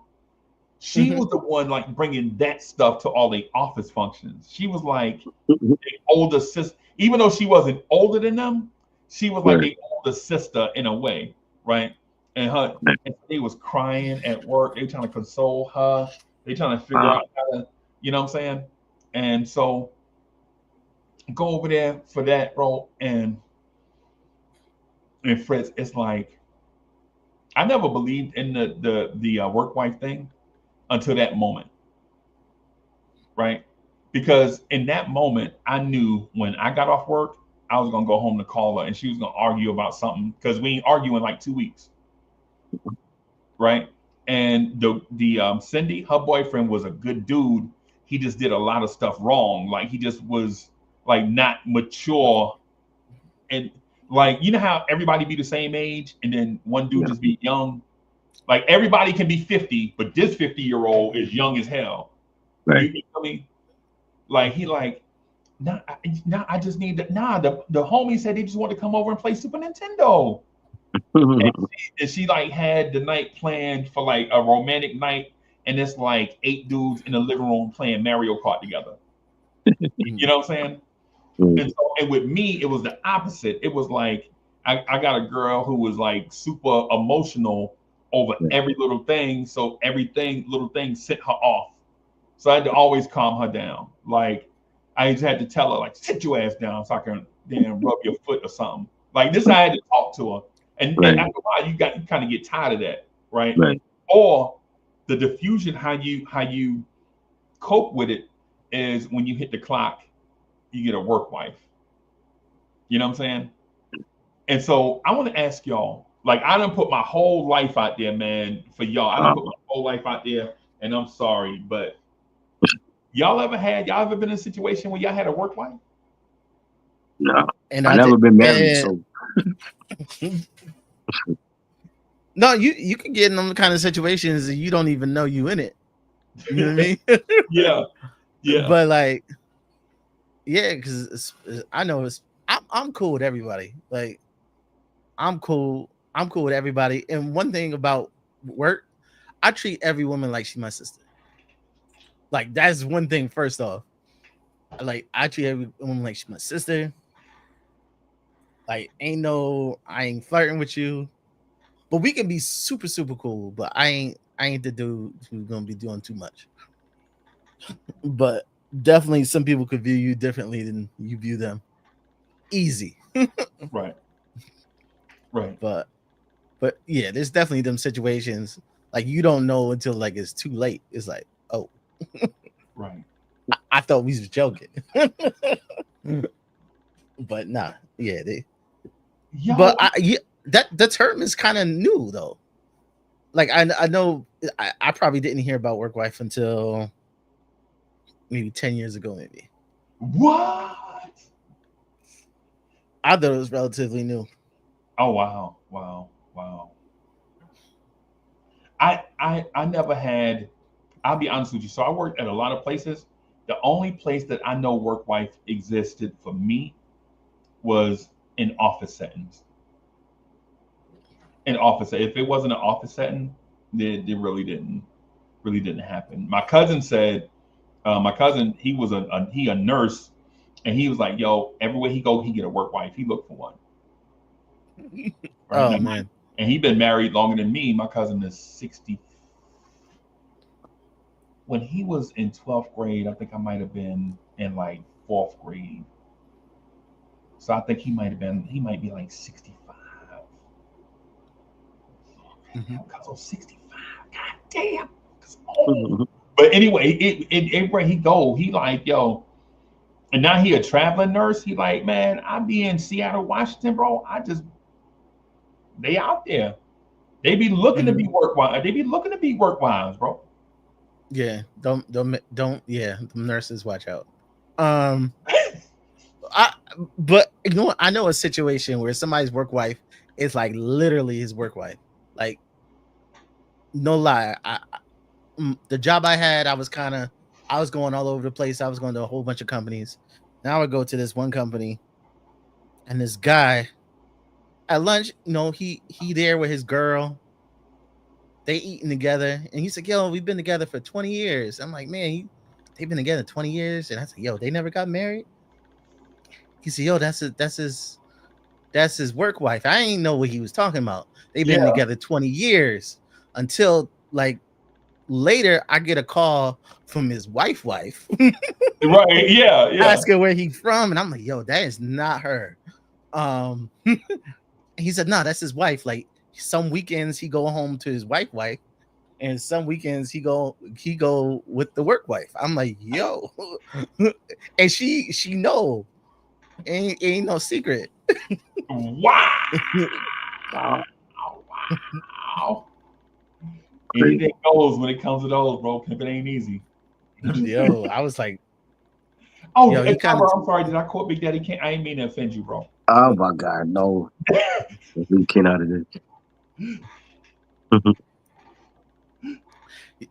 She was the one like bringing that stuff to all the office functions. She was like the older sister, even though she wasn't older than them, she was like the older sister in a way, right? and her and they was crying at work. They trying to console her. They trying to figure Wow. out how to, you know what I'm saying? And so go over there for that, bro. And Fritz, it's like I never believed in the work wife thing until that moment, right? Because in that moment, I knew when I got off work, I was gonna go home to call her, and she was gonna argue about something because we ain't argue in like 2 weeks, right? And the Cindy, her boyfriend was a good dude. He just did a lot of stuff wrong. Like he just was like not mature, and like you know how everybody be the same age, and then one dude Yeah. just be young. Like everybody can be 50, but this 50-year-old is young as hell. Right. You feel me? Like he like, nah, I just need that. Nah, the homie said they just want to come over and play Super Nintendo. And she like had the night planned for like a romantic night, and it's like 8 dudes in the living room playing Mario Kart together. You know what I'm saying? Mm, And with me, it was the opposite. It was like I got a girl who was like super emotional over yeah. every little thing, so little thing set her off. So I had to always calm her down. Like I just had to tell her, like, sit your ass down so I can then rub your foot or something. Like this, I had to talk to her. And Right. after a while, you kind of get tired of that, right? Right. Or the diffusion, how you cope with it is when you hit the clock, you get a work wife. You know what I'm saying? And so I want to ask y'all, like I done put my whole life out there, man, for y'all. I done put my whole life out there, and I'm sorry, but y'all ever been in a situation where y'all had a work wife? No, And I I did. never been married, And so no, you can get in them kind of situations and you don't even know you in it. You know what I mean? Yeah, yeah, But like, yeah, because I know I'm cool with everybody. Like, I'm cool. I'm cool with everybody. And one thing about work, I treat every woman like she's my sister. Like that's one thing. First off, like I treat every woman like she's my sister. Like, I ain't flirting with you, but we can be super super cool. But I ain't the dude who's gonna be doing too much. But definitely, some people could view you differently than you view them. Easy, right, right, but yeah, there's definitely them situations like you don't know until like it's too late. It's like, oh, right. I thought we was joking, but nah, yeah, but Yo, yeah, that the term is kind of new though. Like I know I probably didn't hear about work wife until maybe 10 years ago, maybe. what? I thought it was relatively new. Oh wow, wow, wow. I never had. I'll be honest with you. So I worked at a lot of places. The only place that I know work wife existed for me was in office settings. In office, if it wasn't an office setting, it really didn't happen. My cousin, he was a nurse, and he was like, yo, everywhere he go, he get a work wife. He looked for one, right? Oh man. And he been married longer than me. My cousin is 60. When he was in 12th grade, I think I might have been in like fourth grade. So I think he might be like 65. Mhm. Damn, cuz 65. God damn. Cuz old. But anyway, everywhere he go, he like, yo, and now he a traveling nurse. He like, man, I be in Seattle, Washington, bro. They out there. They be looking to Mhm. be work wives. They be looking to be work wives, bro. Yeah, don't. Yeah, the nurses watch out. Um, I but you know what? I know a situation where somebody's work wife is like literally his work wife. Like no lie, the job I had, I was going all over the place. I was going to a whole bunch of companies. Now I would go to this one company, and this guy at lunch, he there with his girl. They eating together, and he's like, "Yo, we've been together for 20 years." I'm like, "Man, they've been together 20 years," and I said, "Yo, they never got married." He said, "Yo, that's his that's his work wife. I ain't know what he was talking about. They've been Yeah, together 20 years until like later I get a call from his wife right. Yeah, yeah. asking where he's from. And I'm like, yo, that is not her. He said, no, that's his wife. Like some weekends he go home to his wife, and some weekends he go with the work wife. I'm like, yo, and she know ain't no secret. Wow. Wow, Wow. crazy. Anything goes when it comes to those, bro. Pimping ain't easy. Yo, I was like, Oh, yo, he kind of Tyler, I'm sorry. Did I quote Big Daddy Kane? I ain't mean to offend you, bro. Oh my God, no. We can't out of this.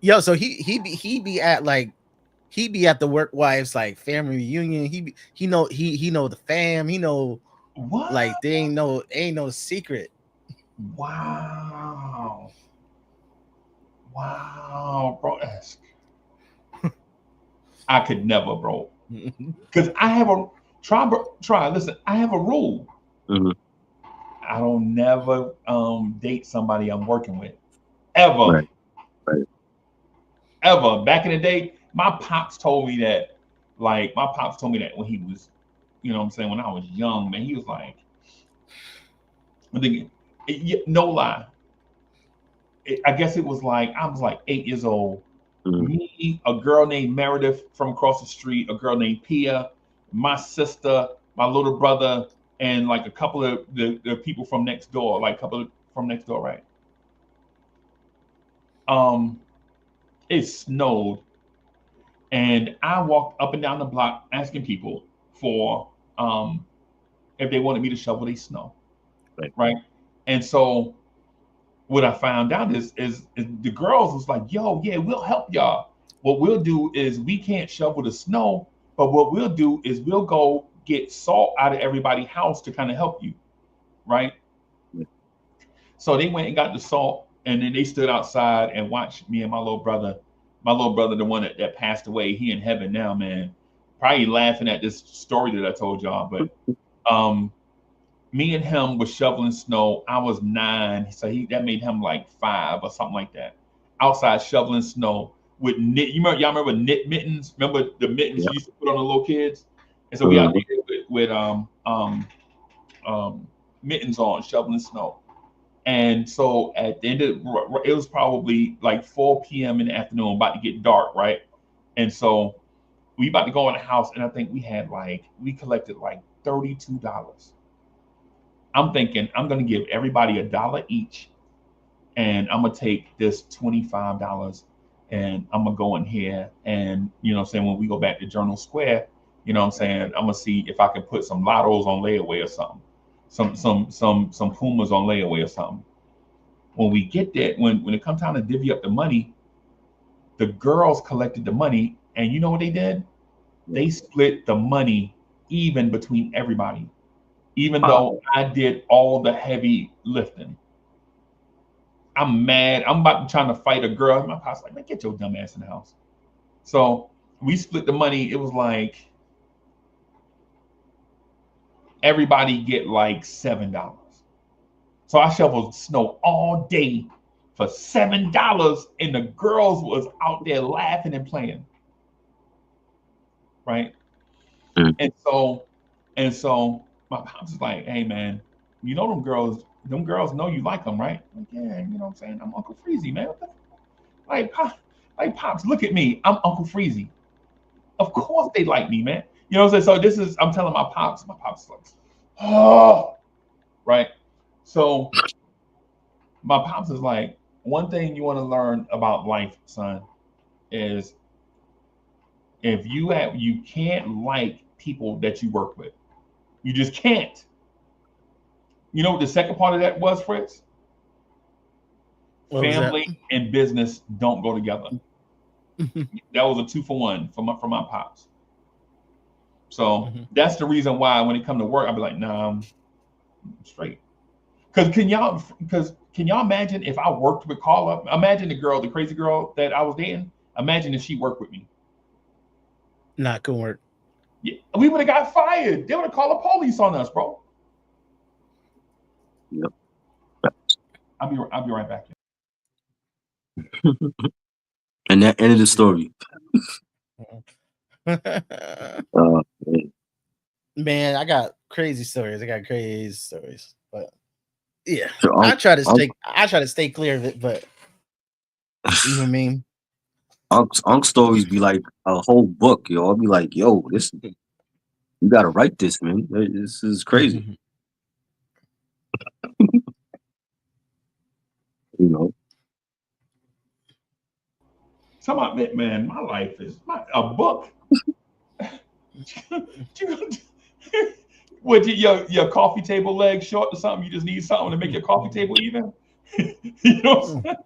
yo. So he be at like he be at the work wife's like family reunion. He know the fam. He know What? like they ain't no secret. Wow. Wow, bro. I could never, bro. Because I have a try. Listen, I have a rule. Mhm. I don't never date somebody I'm working with. Ever. Right, right. Ever. Back in the day, my pops told me that, like, my pops told me that when he was, you know what I'm saying, when I was young, man, he was like, I think, no lie. I guess it was like, I was like 8 years old. Mhm. Me, a girl named Meredith from across the street, a girl named Pia, my sister, my little brother, and like a couple of the people from next door, like a couple of from next door, right? Um, it snowed, and I walked up and down the block asking people for if they wanted me to shovel their snow, Right. right? And so what I found out is the girls was like, "Yo, yeah, we'll help y'all. What we'll do is we can't shovel the snow, but what we'll do is we'll go get salt out of everybody's house to kind of help you, right?" Yeah. So they went and got the salt, and then they stood outside and watched me and my little brother, the one that passed away. He in heaven now, man. Probably laughing at this story that I told y'all, but um, me and him was shoveling snow. I was 9, so that made him like 5 or something like that. Outside shoveling snow with knit. Y'all remember knit mittens? Remember the mittens Yeah. you used to put on the little kids? And so we out Mhm. there with um, mittens on, shoveling snow. And so at the end of it was probably like 4 p.m. in the afternoon, about to get dark, right? And so we about to go in the house, and I think we collected like $32. I'm thinking I'm gonna give everybody $1 each, and I'm gonna take this $25, and I'm gonna go in here, and you know what I'm saying, when we go back to Journal Square, you know what I'm saying, I'm gonna see if I can put some lottos on layaway or something, some Pumas on layaway or something. When we get there, when it comes time to divvy up the money, the girls collected the money, and you know what they did? Yeah. They split the money even between everybody, even Wow. though I did all the heavy lifting. I'm mad. I'm about to trying to fight a girl. My pop's like, man, get your dumb ass in the house. So we split the money. It was like everybody get like $7. So I shoveled snow all day for $7, and the girls was out there laughing and playing, right? Mhm. And so my pops is like, hey man, you know them girls know you like them, right? Like, yeah, you know what I'm saying? I'm Uncle Freezy, man. Like, like pops, look at me. I'm Uncle Freezy. Of course they like me, man. You know what I'm saying? So this is I'm telling my pops like, oh, right. So my pops is like, one thing you want to learn about life, son, is if you can't like people that you work with. You just can't. You know what the second part of that was, Fritz? What was that? Family and business don't go together. That was a 2 for 1 for my pops. So Mhm. that's the reason why when it come to work, I'll be like, nah, I'm straight. Because can y'all imagine if I worked with Carla? Imagine the crazy girl that I was dating. Imagine if she worked with me. Not gonna work. Yeah, we would have got fired. They would have called the police on us, bro. Yep. I'll be right back. And that ended the story. Man. Man, I got crazy stories. But yeah, So I try to stay clear of it, but you know what I mean? Unc stories be like a whole book, yo. I'll be like, yo, this you gotta write this, man. This is crazy. You know. Somebody, man, my life is a book. What your coffee table leg short or something? You just need something to make your coffee table even. You know what I'm saying?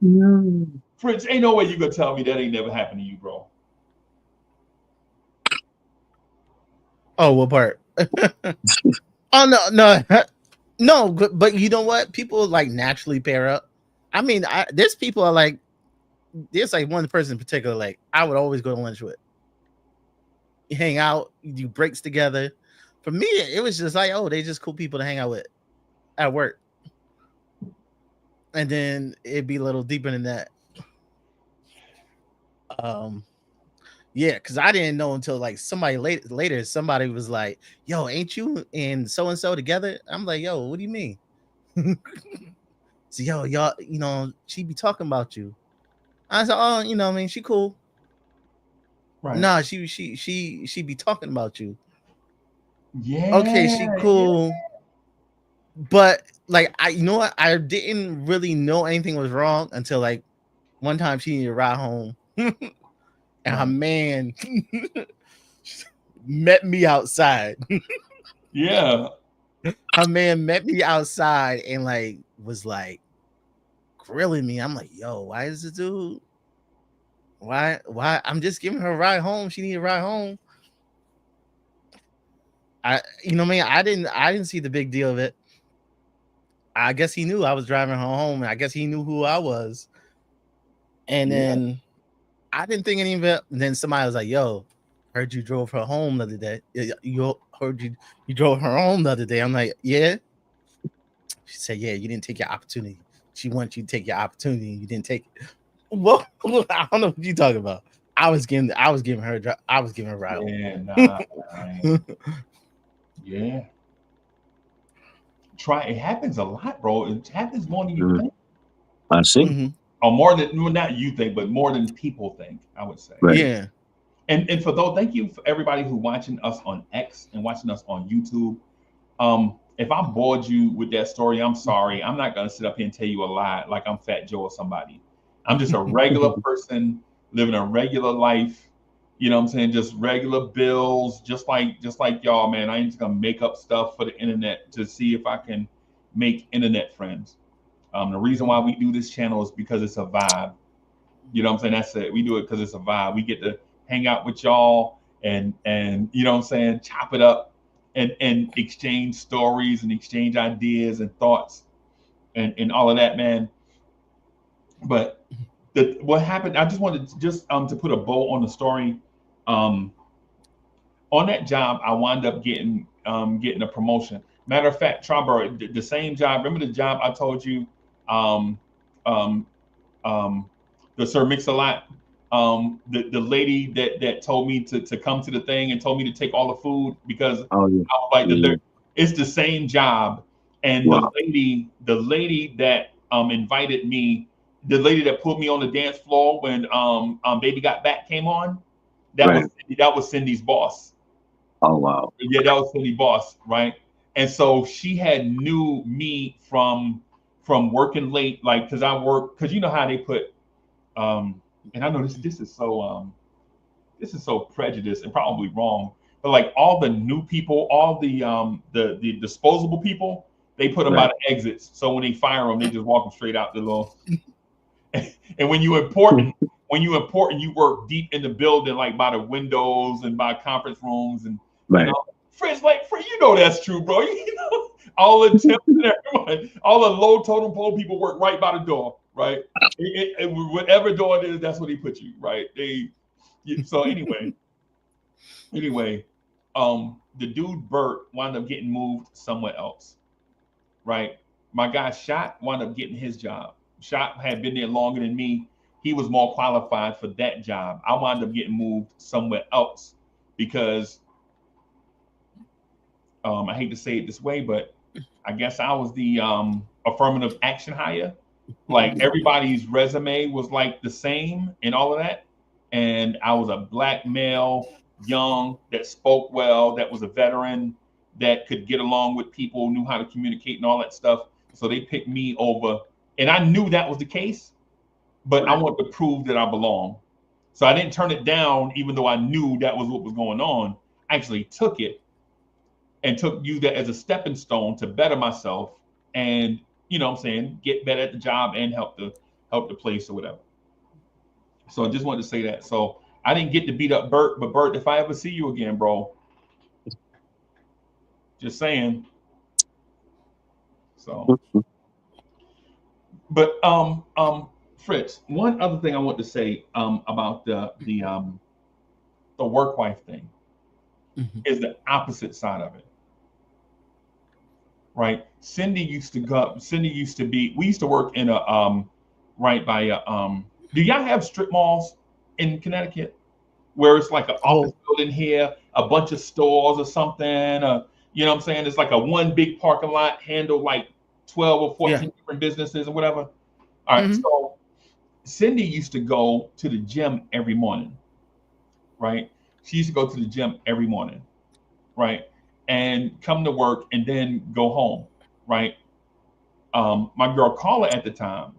Yeah. Fritz, ain't no way you gonna tell me that ain't never happened to you, bro. Oh, what part? Oh no. No, but you know what? People like naturally pair up. I mean, there's people are like, there's like one person in particular, like I would always go to lunch with. You hang out, you do breaks together. For me, it was just like, oh, they just cool people to hang out with at work. And then it'd be a little deeper than that. Um, yeah, because I didn't know until like somebody later, somebody was like, yo, ain't you and so together? I'm like, yo, what do you mean? So y'all, she be talking about you. I said, oh, I mean, she cool. Right. Nah, she be talking about you. Okay, Yeah. she cool. But like you know what? I didn't really know anything was wrong until like one time she needed a ride home. And her man met me outside. Yeah. Her man met me outside and like was like grilling me. I'm like, yo, why is this dude? Why? I'm just giving her a ride home. She needed a ride home. I didn't see the big deal of it. I guess he knew I was driving her home, and I guess he knew who I was. And then I didn't think any of it. And then somebody was like, "Yo, heard you drove her home the other day. You heard you drove her home the other day." I'm like, "Yeah." She said, "Yeah, you didn't take your opportunity. She wants you to take your opportunity, and you didn't take it." Well, I don't know what you talking about. I was giving her a ride home. Yeah. Nah. Yeah. It happens a lot, bro. It happens more than you think. I see. Mm-hmm. Or more than, well, not you think, but more than people think, I would say. Right. Yeah. And for those, thank you for everybody who watching us on X and watching us on YouTube. If I bored you with that story, I'm sorry. I'm not gonna sit up here and tell you a lie like I'm Fat Joe or somebody. I'm just a regular person living a regular life. You know what I'm saying? Just regular bills, just like y'all, man. I ain't just gonna make up stuff for the internet to see if I can make internet friends. The reason why we do this channel is because it's a vibe. You know what I'm saying? That's it. We do it because it's a vibe. We get to hang out with y'all and you know what I'm saying, chop it up and exchange stories and exchange ideas and thoughts and all of that, man. But what happened? I just wanted to put a bow on the story. Um, on that job, I wound up getting a promotion. Matter of fact, Tromber, the same job. Remember the job I told you, um, um, um, the Sir Mix-a-Lot, the lady that told me to come to the thing and told me to take all the food because Oh yeah. I was like, Yeah. it's the same job. And Wow. the lady that invited me, the lady that put me on the dance floor when Baby Got Back came on, Right. that was Cindy's boss. Oh wow. Yeah, that was Cindy Boss, right? And so she had knew me from working late, like because I work because you know how they put and I know this is so prejudiced and probably wrong, but like all the new people, all the disposable people, they put them by Right. the exits. So when they fire them, they just walk them straight out the little. And when you important, you work deep in the building, like by the windows and by conference rooms and Right. all. Friends, like you know that's true, bro. You know, all the temps and everyone, all the low totem pole people work right by the door, right? Whatever door it is, that's where they put you, right? So anyway, the dude Bert wound up getting moved somewhere else. right? My guy Shot wound up getting his job. Shot had been there longer than me. He was more qualified for that job. I wound up getting moved somewhere else because I hate to say it this way, but I guess I was the affirmative action hire. Like everybody's resume was like the same and all of that. And I was a black male, young, that spoke well, that was a veteran, that could get along with people, knew how to communicate and all that stuff. So they picked me over. And I knew that was the case, but I wanted to prove that I belong. So I didn't turn it down, even though I knew that was what was going on. I actually took it and took you that as a stepping stone to better myself and what I'm saying, get better at the job and help the place or whatever. So I just wanted to say that. So I didn't get to beat up Bert, but Bert, if I ever see you again, bro, just saying. So but Fritz, one other thing I want to say about the work wife thing is the opposite side of it. Right. Cindy used to be, we used to work in a right by a do y'all have strip malls in Connecticut where it's like an office building here, a bunch of stores or something? You know what I'm saying? It's like a one big parking lot handled like 12 or 14 different businesses or whatever. All right. So Cindy used to go to the gym every morning. Right. She used to go to the gym every morning. Right. And come to work and then go home, right? My girl Carla at the time,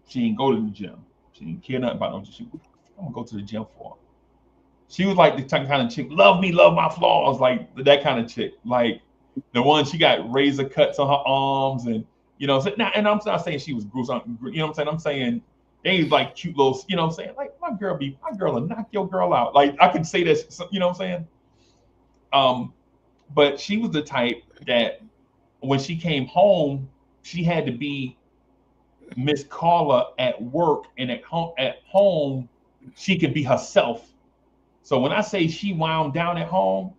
she didn't go to the gym. She didn't care nothing about no. I'm gonna go to the gym for. She was like the kind of chick, love me, love my flaws, like that kind of chick, like the one she got razor cuts on her arms, and and I'm not saying she was gruesome, what I'm saying they like cute little, what I'm saying, like my girl will knock your girl out, like I could say that, what I'm saying. But she was the type that when she came home, she had to be Miss Carla at work, and at home, she could be herself. So when I say she wound down at home,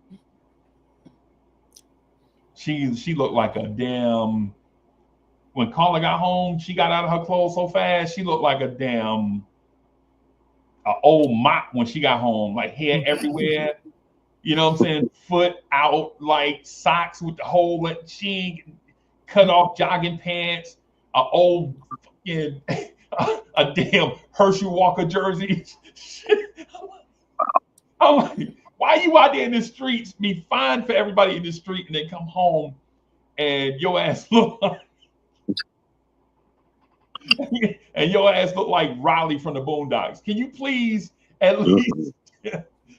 she looked like a damn. When Carla got home, she got out of her clothes so fast, she looked like a damn a old mop when she got home, like hair everywhere. You know what I'm saying? Foot out, like socks with the hole. She cut off jogging pants, a old fucking, a damn Herschel Walker jersey. I'm like, why you out there in the streets, be fine for everybody in the street, and then come home and your ass look like, and your ass look like Riley from the Boondocks. Can you please at least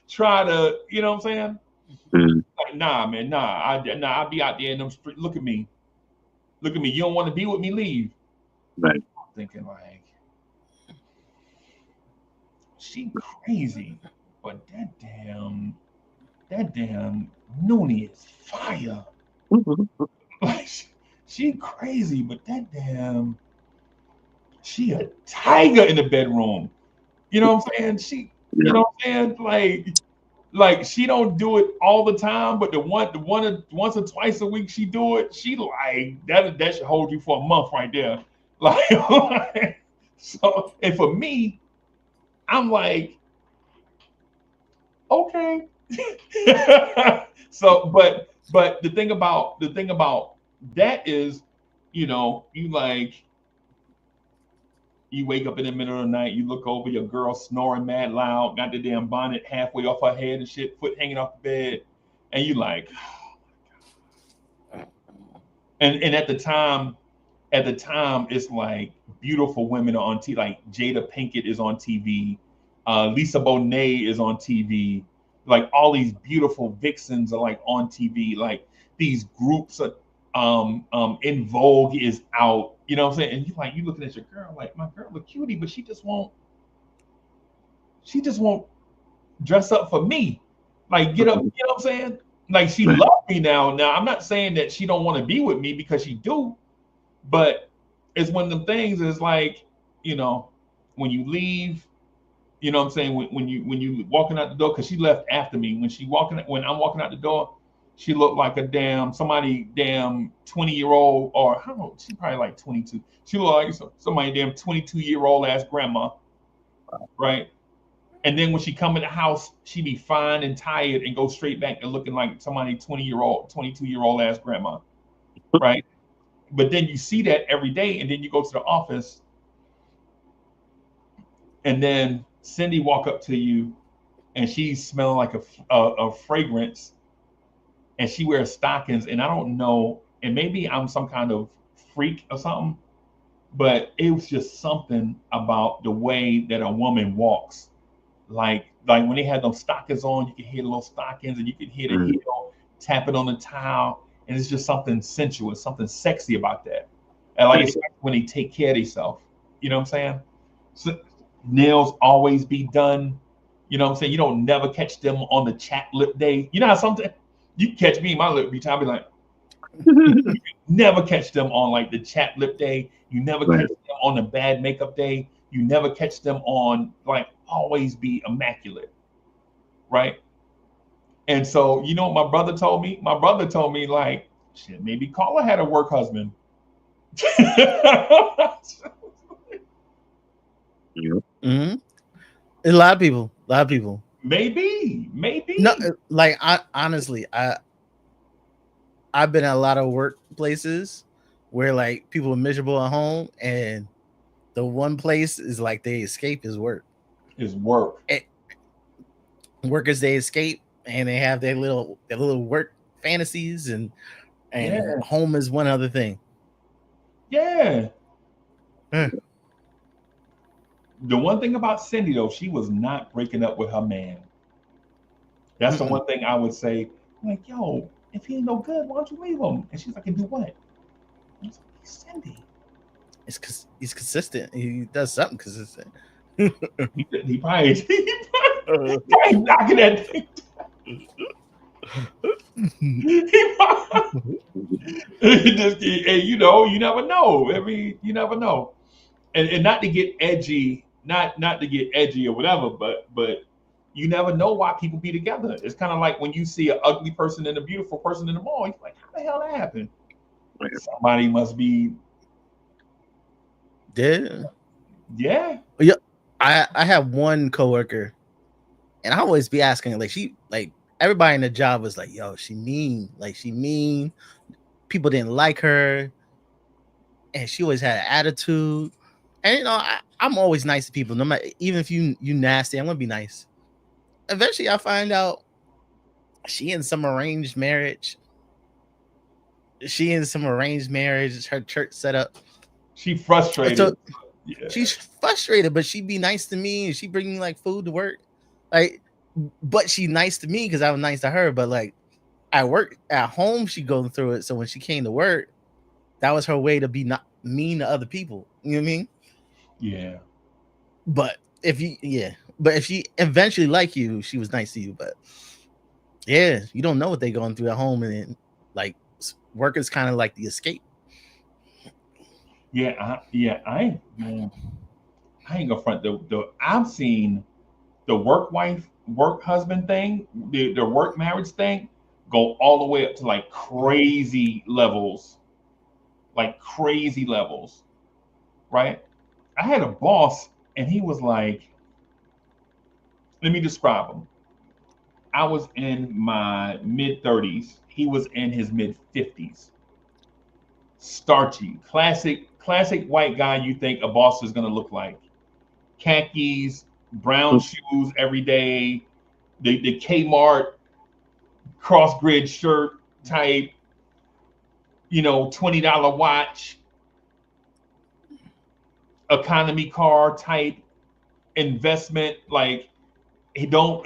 try to, you know what I'm saying? Like, nah, man, I'll be out there in them streets. Look at me. You don't want to be with me, leave. Right. I'm thinking like, she crazy, but that damn Noonie is fire. Like, she crazy, but that damn, she a tiger in the bedroom. You know what I'm saying? You know what I'm saying? Like she don't do it all the time, but the once or twice a week she do it, she like that should hold you for a month right there. Like so, and for me, I'm like, okay. So, but the thing about that is, you wake up in the middle of the night, you look over, your girl snoring mad loud, got the damn bonnet halfway off her head and shit, foot hanging off the bed, and you like, and at the time, it's like beautiful women are on TV, like Jada Pinkett is on TV, Lisa Bonet is on TV, like all these beautiful vixens are like on TV, like these groups are, In Vogue is out, you know what I'm saying? And you looking at your girl like, my girl look cutie, but she just won't dress up for me. Like get up, you know what I'm saying? Like she loves me now. Now I'm not saying that she don't want to be with me because she do, but it's one of them things is like, when you leave, you know what I'm saying? When you walking out the door, because she left after me. When I'm walking out the door, She looked like a somebody 20-year-old, or I don't know, she probably like 22. She looked like somebody 22-year-old ass grandma, right? And then when she come in the house, she be fine and tired and go straight back to looking like somebody 20-year-old, 22-year-old ass grandma, right? But then you see that every day, and then you go to the office, and then Cindy walk up to you, and she's smelling like a fragrance, and she wears stockings, and I don't know, and maybe I'm some kind of freak or something, but it was just something about the way that a woman walks. Like when they had those stockings on, you could hear the little stockings, and you could hear the heel tapping on the tile, and it's just something sensuous, something sexy about that. And like especially when they take care of themselves, you know what I'm saying? So, nails always be done. You know what I'm saying? You don't never catch them on the chat lip day. You know how something you catch me, my lip be time be like, never catch them on like the chat lip day. You never catch them on the bad makeup day. You never catch them on like always be immaculate, right? And so you know what my brother told me? My brother told me like, shit, maybe Carla had a work husband. Mm-hmm. A lot of people. Maybe. No, like I honestly, I've been at a lot of workplaces where like people are miserable at home, and the one place is like they escape is work. Is work. Workers they escape, and they have their little work fantasies, and home is one other thing. Yeah. The one thing about Cindy though, she was not breaking up with her man. That's the one thing I would say. Like, yo, if he ain't no good, why don't you leave him? And she's like, and do what? He's Cindy. It's because he's consistent. He does something consistent. he probably knocking that thing. And you know, you never know. You never know. And not to get edgy, not to get edgy or whatever, but you never know why people be together. It's kind of like when you see an ugly person and a beautiful person in the mall. You're like, how the hell that happened? Somebody must be. Yeah. I have one coworker, and I always be asking, like everybody in the job was like, yo, she mean. People didn't like her, and she always had an attitude. And you know, I'm always nice to people. No matter, even if you nasty, I'm gonna be nice. Eventually, I find out she in some arranged marriage. Her church set up. She frustrated. So, she's frustrated, but she be nice to me, and she bring me like food to work. Like, but she's nice to me because I was nice to her. But like, at work, at home, she going through it. So when she came to work, that was her way to be not mean to other people. You know what I mean? Yeah. But if she eventually like you, she was nice to you. But yeah, you don't know what they're going through at home, and like work is kind of like the escape. I ain't gonna front. I've seen the work husband thing, the work marriage thing, go all the way up to like crazy levels, right? I had a boss, and he was like, let me describe him. I was in my mid-30s. He was in his mid-50s. Starchy, classic white guy you think a boss is gonna look like. Khakis, brown shoes every day, the Kmart cross grid shirt type, you know, $20 watch, economy car type, investment. Like he don't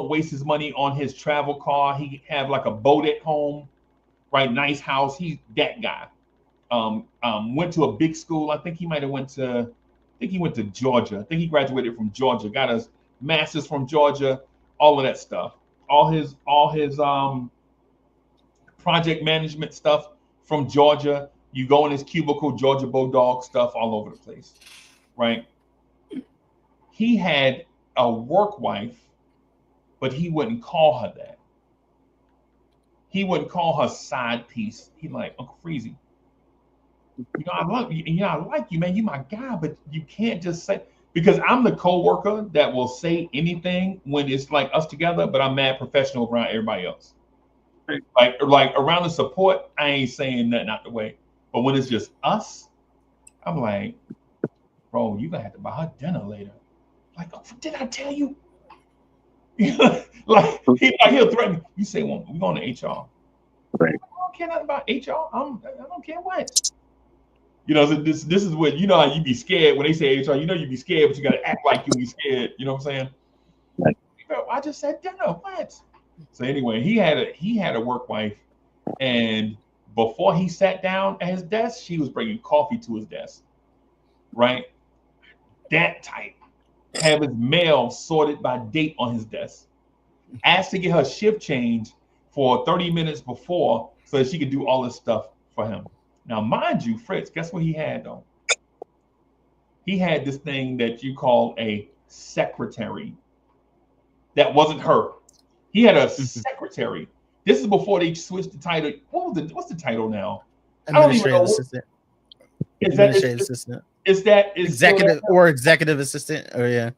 waste his money on his travel car. He have like a boat at home, right? Nice house. He's that guy. Went to a big school. I think he went to Georgia. I think he graduated from Georgia, got his master's from Georgia, all of that stuff. All his project management stuff from Georgia. You go in his cubicle, Georgia Bulldog stuff all over the place, right? He had a work wife, but he wouldn't call her that. he wouldn't call her side piece. He like, Uncle Freezy, I love you, I like you, man. You my guy, but you can't just say, because I'm the co-worker that will say anything when it's like us together, but I'm mad professional around everybody else. Right. Like around the support, I ain't saying nothing out the way. But when it's just us, I'm like, bro, you gonna have to buy her dinner later. Like, oh, did I tell you? He'll threaten me. You say, well, we're going to HR. Right. I don't care nothing about HR. I don't care what. So this is what, how you be scared when they say HR. You be scared, but you got to act like you be scared. You know what I'm saying? Right. I just said dinner. What? So anyway, he had a work wife, and before he sat down at his desk, she was bringing coffee to his desk. Right? That type. Have his mail sorted by date on his desk. Asked to get her shift change for 30 minutes before so that she could do all this stuff for him. Now, mind you, Fritz, guess what he had though? He had this thing that you call a secretary. That wasn't her. He had a secretary. This is before they switched the title. What's the title now? Administrative assistant. Administrative assistant. Is executive or executive assistant? Or yeah.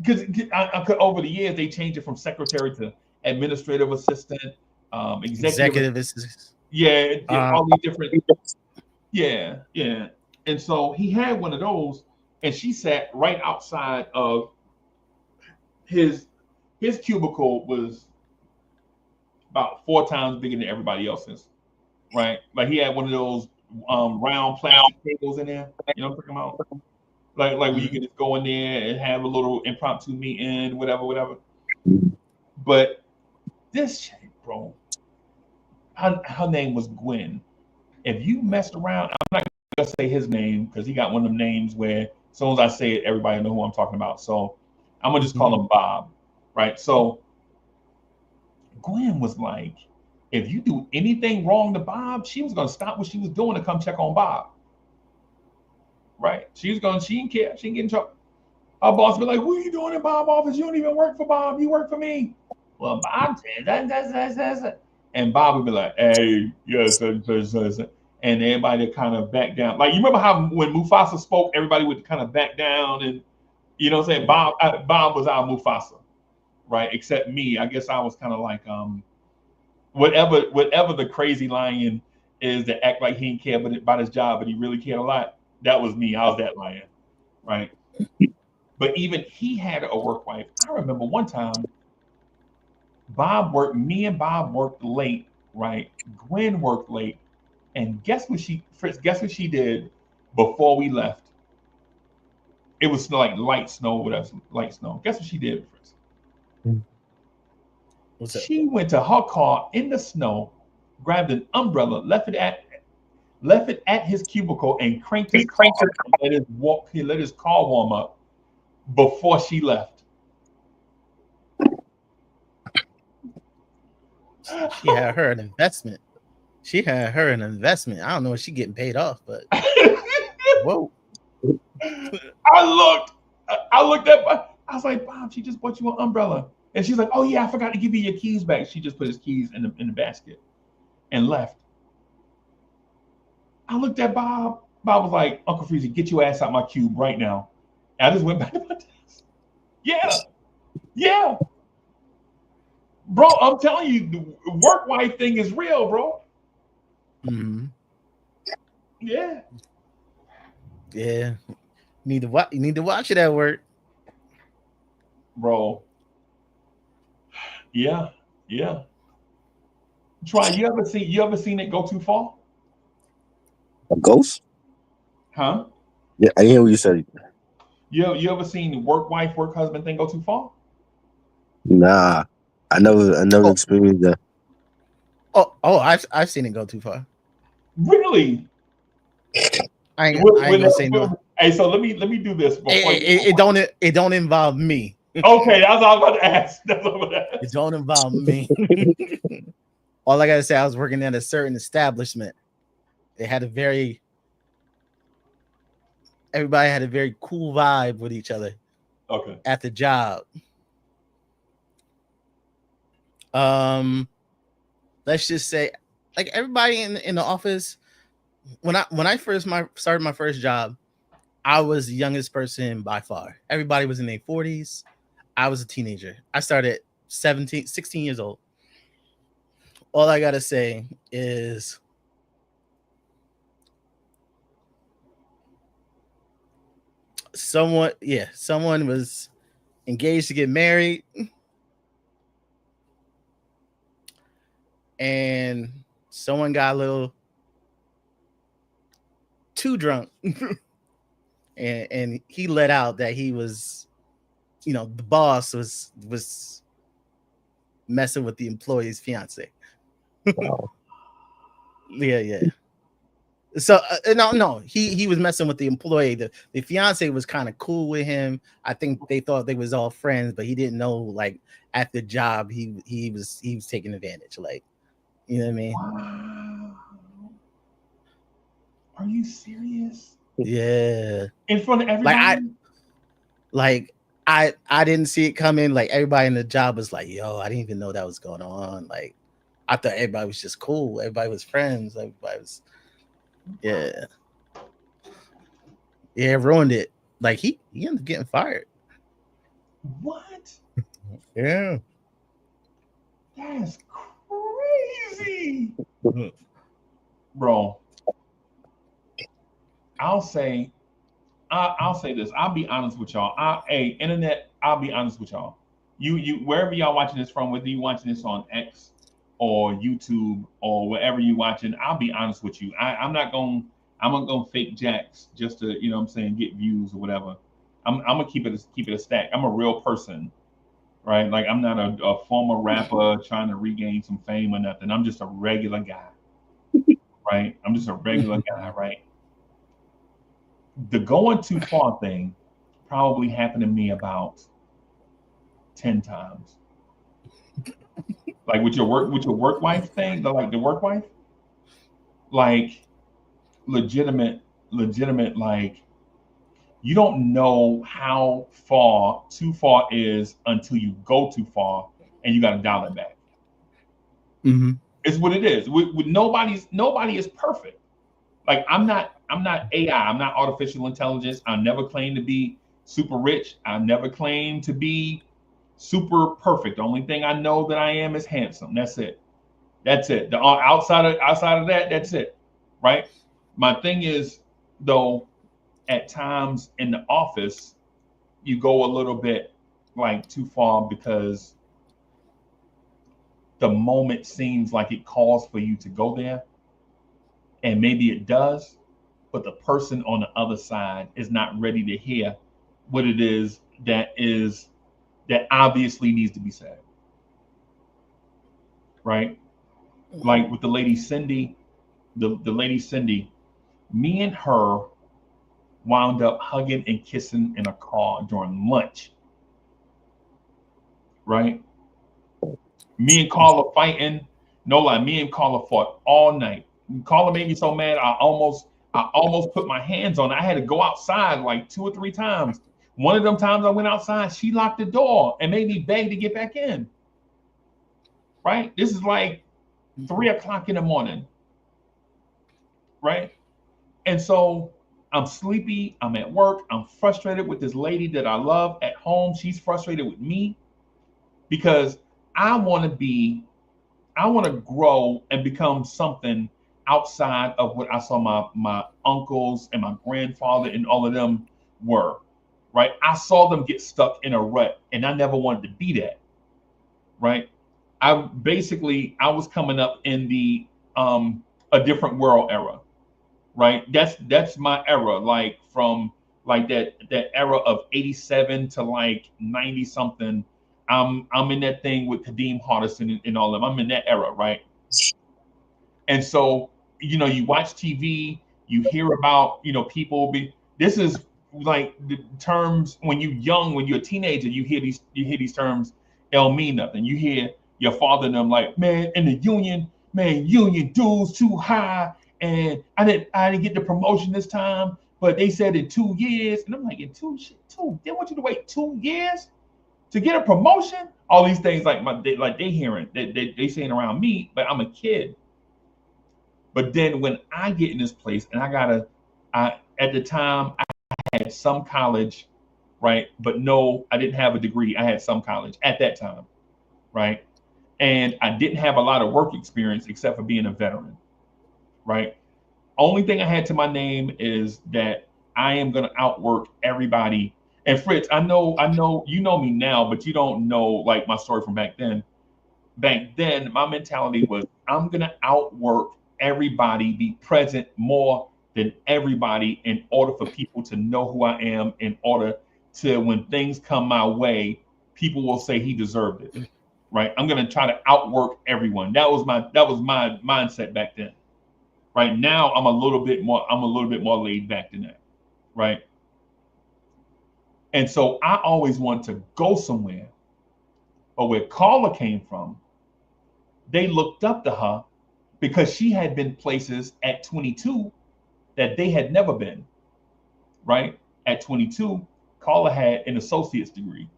Because over the years they changed it from secretary to administrative assistant, executive assistant. Yeah, all these different. Yeah. And so he had one of those, and she sat right outside of his cubicle. Was about 4 times bigger than everybody else's, right? Like he had one of those round plastic tables in there. You know what I'm talking about? Like where you can just go in there and have a little impromptu meeting, whatever. But this chick, bro, her name was Gwen. If you messed around, I'm not gonna say his name because he got one of them names where as soon as I say it, everybody know who I'm talking about. So I'm gonna just call him Bob, right? So Gwen was like, if you do anything wrong to Bob, she was gonna stop what she was doing to come check on Bob. Right? She didn't care. She didn't get in trouble. Our boss be like, what are you doing in Bob's office? You don't even work for Bob. You work for me. Well, Bob said that. And Bob would be like, hey, yes. And everybody kind of back down. Like, you remember how when Mufasa spoke, everybody would kind of back down. And, you know what I'm saying? Bob was our Mufasa, right? Except me. I guess I was kind of like, whatever the crazy lion is that act like he didn't care about his job, but he really cared a lot. That was me. I was that lion, right? But even he had a work wife. I remember one time, me and Bob worked late, right? Gwen worked late. And guess what she did before we left? It was like light snow, whatever, light snow. Guess what she did, Fritz? What's that? She went to her car in the snow, grabbed an umbrella, left it at his cubicle, and cranked his car and let his car warm up before she left. She had her an investment. I don't know if she's getting paid off, but whoa. I looked at I was like, Bob, she just bought you an umbrella. And she's like, oh yeah, I forgot to give you your keys back. She just put his keys in the basket and left. I looked at Bob. Bob was like, Uncle Freezy, get your ass out my cube right now. And I just went back to my desk. Yeah. Bro, I'm telling you, the work wife thing is real, bro. Mm-hmm. Yeah. You need to watch it at work. Bro. Yeah. Try, you ever seen it go too far? A ghost? Huh? Yeah, I hear what you said. You ever seen the work wife, work husband thing go too far? Nah. I never experienced that. I've seen it go too far. Really? I ain't gonna say no. Hey, so let me do this before it don't involve me. Okay, that's all I was about to ask. It don't involve me. All I gotta say, I was working at a certain establishment. Everybody had a very cool vibe with each other. Okay. At the job. let's just say, like everybody in the office, when I first started my first job, I was the youngest person by far. Everybody was in their 40s. I was a teenager. I started 16 years old. All I gotta say is someone was engaged to get married, and someone got a little too drunk, and he let out that he was, the boss was messing with the employee's fiance. Wow. Yeah. So no, he was messing with the employee. The fiance was kind of cool with him. I think they thought they was all friends, but he didn't know, like, at the job he was taking advantage. Like, you know what I mean? Wow. Are you serious? Yeah. In front of everybody? I didn't see it coming. Like, everybody in the job was like, "Yo, I didn't even know that was going on." Like, I thought everybody was just cool. Everybody was friends. Everybody was, yeah. Yeah, ruined it. Like, he ended up getting fired. What? Yeah. That's crazy. Bro, I'll say this. I'll be honest with y'all. Hey, internet, I'll be honest with y'all. You wherever y'all watching this from, whether you watching this on X or YouTube or wherever you watching, I'll be honest with you. I'm not gonna fake jacks just to, what I'm saying, get views or whatever. I'm gonna keep it a stack. I'm a real person, right? Like, I'm not a former rapper trying to regain some fame or nothing. I'm just a regular guy, right? I'm just a regular guy, right? The going too far thing probably happened to me about 10 times. Like with your work wife thing, the work wife, like legitimate, like, you don't know how far too far is until you go too far and you got to dial it back. Mm-hmm. It's what it is. With nobody is perfect. Like, I'm not AI. I'm not artificial intelligence. I never claim to be super rich. I never claim to be super perfect. The only thing I know that I am is handsome. That's it. That's it. The outside of that, that's it. Right? My thing is, though, at times in the office, you go a little bit, like, too far because the moment seems like it calls for you to go there, and maybe it does, but the person on the other side is not ready to hear what it is that obviously needs to be said, right? Like with the lady Cindy, the lady Cindy, me and her wound up hugging and kissing in a car during lunch, right? Me and Carla fighting, no lie, me and Carla fought all night. Carla made me so mad, I almost put my hands on her. I had to go outside like 2 or 3 times. One of them times I went outside, she locked the door and made me beg to get back in. Right? This is like 3 o'clock in the morning. Right? And so I'm sleepy. I'm at work. I'm frustrated with this lady that I love at home. She's frustrated with me because I want to be, I want to grow and become something outside of what I saw my uncles and my grandfather and all of them were. Right? I saw them get stuck in a rut, and I never wanted to be that. Right? I was coming up in the a different world era. Right? That's my era, like from like that era of 87 to like 90 something. I'm in that thing with Kadeem Hardison and all of them. I'm in that era, right? And so, you watch TV, you hear about, people be, this is like the terms when you're young, when you're a teenager, you hear these terms, don't mean nothing. You hear your father and them like, man, in the union, man, union dues too high, and I didn't get the promotion this time, but they said in 2 years, and I'm like, in two, they want you to wait 2 years to get a promotion? all these things like they hearing they saying around me, but I'm a kid. But then when I get in this place and I at the time I had some college, right? But no, I didn't have a degree. I had some college at that time, right? And I didn't have a lot of work experience except for being a veteran, right? Only thing I had to my name is that I am gonna outwork everybody. And Fritz, I know you know me now, but you don't know like my story from back then. Back then, my mentality was I'm gonna outwork everybody, be present more than everybody in order for people to know who I am, in order to when things come my way, people will say he deserved it. Right? I'm gonna try to outwork everyone. That was my mindset back then. Right now, I'm a little bit more laid back than that. Right. And so I always wanted to go somewhere, but where Carla came from, they looked up to her because she had been places at 22 that they had never been, right? At 22, Carla had an associate's degree,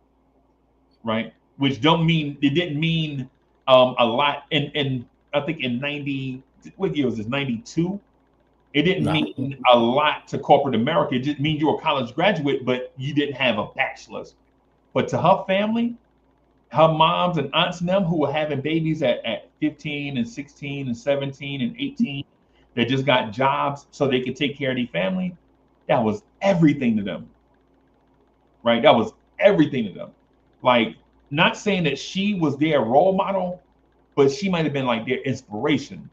right? Which don't mean it didn't mean a lot. In I think in 90, what year was this? 92. It didn't No. mean a lot to corporate America. It just means you were a college graduate, but you didn't have a bachelor's. But to her family, her moms and aunts and them who were having babies at 15 and 16 and 17 and 18 that just got jobs so they could take care of their family, that was everything to them, right? That was everything to them. Like, not saying that she was their role model, but she might have been like their inspiration.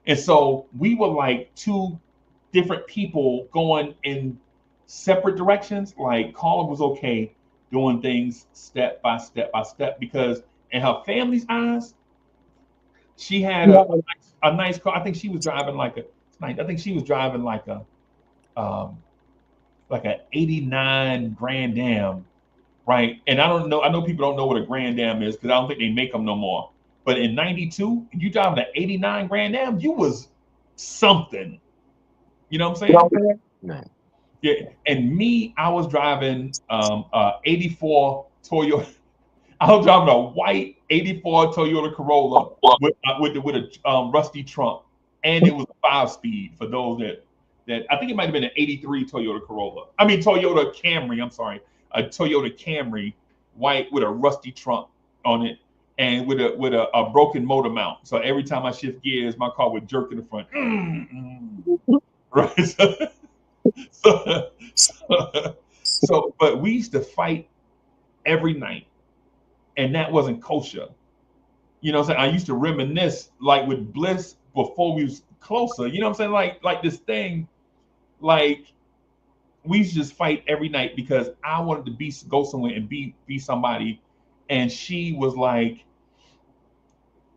And so we were like two different people going in separate directions. Like Carla was okay doing things step by step by step because in her family's eyes, she had a nice car. I think she was driving I think she was driving um, like a 89 Grand Am, right? And I don't know. I know people don't know what a Grand Am is because I don't think they make them no more. But in '92, you driving an 89 Grand Am, you was something. You know what I'm saying? Man. Yeah. And me, I was driving 84 Toyota. I was driving a white '84 Toyota Corolla with a rusty trunk, and it was a 5 speed for those that I think it might have been an '83 Toyota Corolla. I mean Toyota Camry. I'm sorry, a Toyota Camry, white with a rusty trunk on it, and with a broken motor mount. So every time I shift gears, my car would jerk in the front. Right. But we used to fight every night, and that wasn't kosher. You know what I'm saying? I used to reminisce like with Bliss before we was closer. You know what I'm saying? Like this thing, like we used to just fight every night because I wanted to go somewhere and be somebody, and she was like,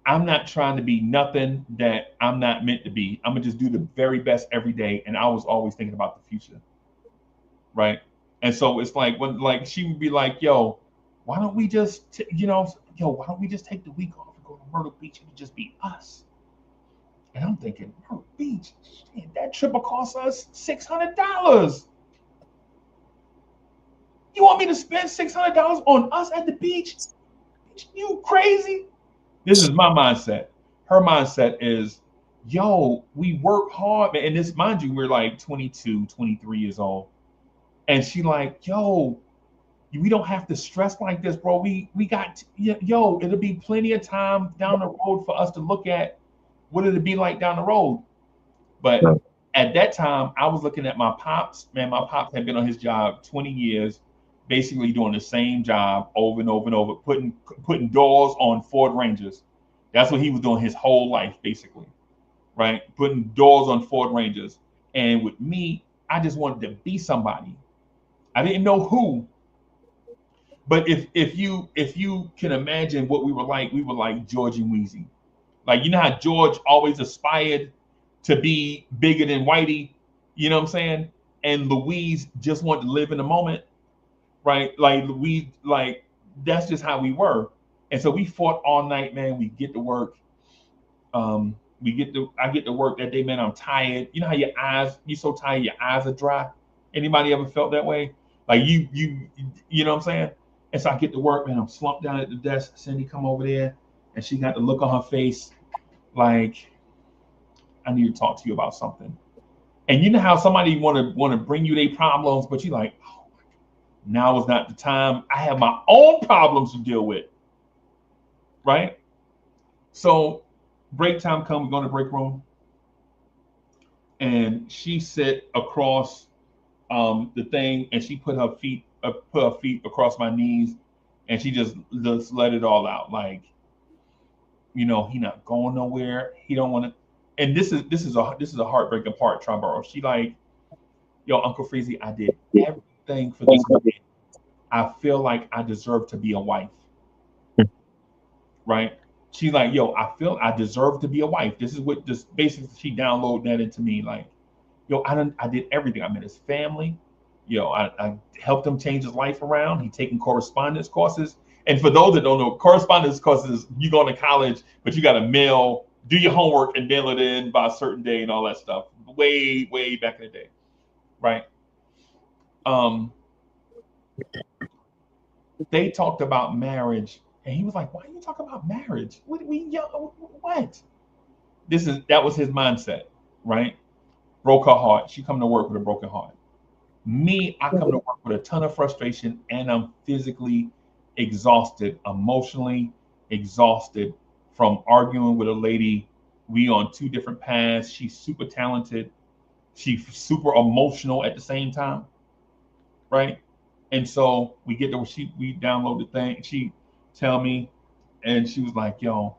I'm not trying to be nothing that I'm not meant to be. I'm gonna just do the very best every day, and I was always thinking about the future, right? And so it's like when like she would be like, "Yo, why don't we just why don't we just take the week off and go to Myrtle Beach and just be us?" And I'm thinking, Myrtle Beach, man, that trip will cost us $600. You want me to spend $600 on us at the beach? You crazy? This is my mindset. Her mindset is, yo, we work hard, man. And this, mind you, we're like 22, 23 years old. And she like, yo, we don't have to stress like this, bro. We got, yo, it'll be plenty of time down the road for us to look at what it'll be like down the road. But at that time, I was looking at my pops. Man, my pops had been on his job 20 years, basically doing the same job over and over and over, putting doors on Ford Rangers. That's what he was doing his whole life, basically, right? Putting doors on Ford Rangers. And with me, I just wanted to be somebody. I didn't know who, but if you can imagine what we were like George and Wheezy. Like you know how George always aspired to be bigger than Whitey, you know what I'm saying? And Louise just wanted to live in the moment, right? Like we like that's just how we were. And so we fought all night, man. We get to work. I get to work that day, man. I'm tired. You know how you're so tired, your eyes are dry. Anybody ever felt that way? Like you know what I'm saying? And so I get to work, man. I'm slumped down at the desk. Cindy come over there, and she got the look on her face, like, I need to talk to you about something. And you know how somebody want to bring you their problems, but you like, oh, now is not the time. I have my own problems to deal with, right? So break time comes, we go in the break room, and she sit across the thing, and she put her feet across my knees, and she just let it all out, like, he not going nowhere. He don't want to. And this is a heartbreaking part, Tromboro. She like, yo, Uncle Freezy, I did everything for this man. I feel like I deserve to be a wife, right? She's like, yo, I feel I deserve to be a wife. This is what just basically she downloaded that into me, like, yo, I did everything. I met his family. I helped him change his life around. He taking correspondence courses. And for those that don't know, correspondence courses, you go to college, but you got to mail, do your homework, and mail it in by a certain day and all that stuff. Way, way back in the day, right? They talked about marriage, and he was like, "Why are you talking about marriage? What? That was his mindset, right? Broke her heart. She come to work with a broken heart. Me, I come to work with a ton of frustration, and I'm physically exhausted, emotionally exhausted from arguing with a lady. We on two different paths. She's super talented. She's super emotional at the same time, right? And so we get to we download the thing. She tell me, and she was like, "Yo,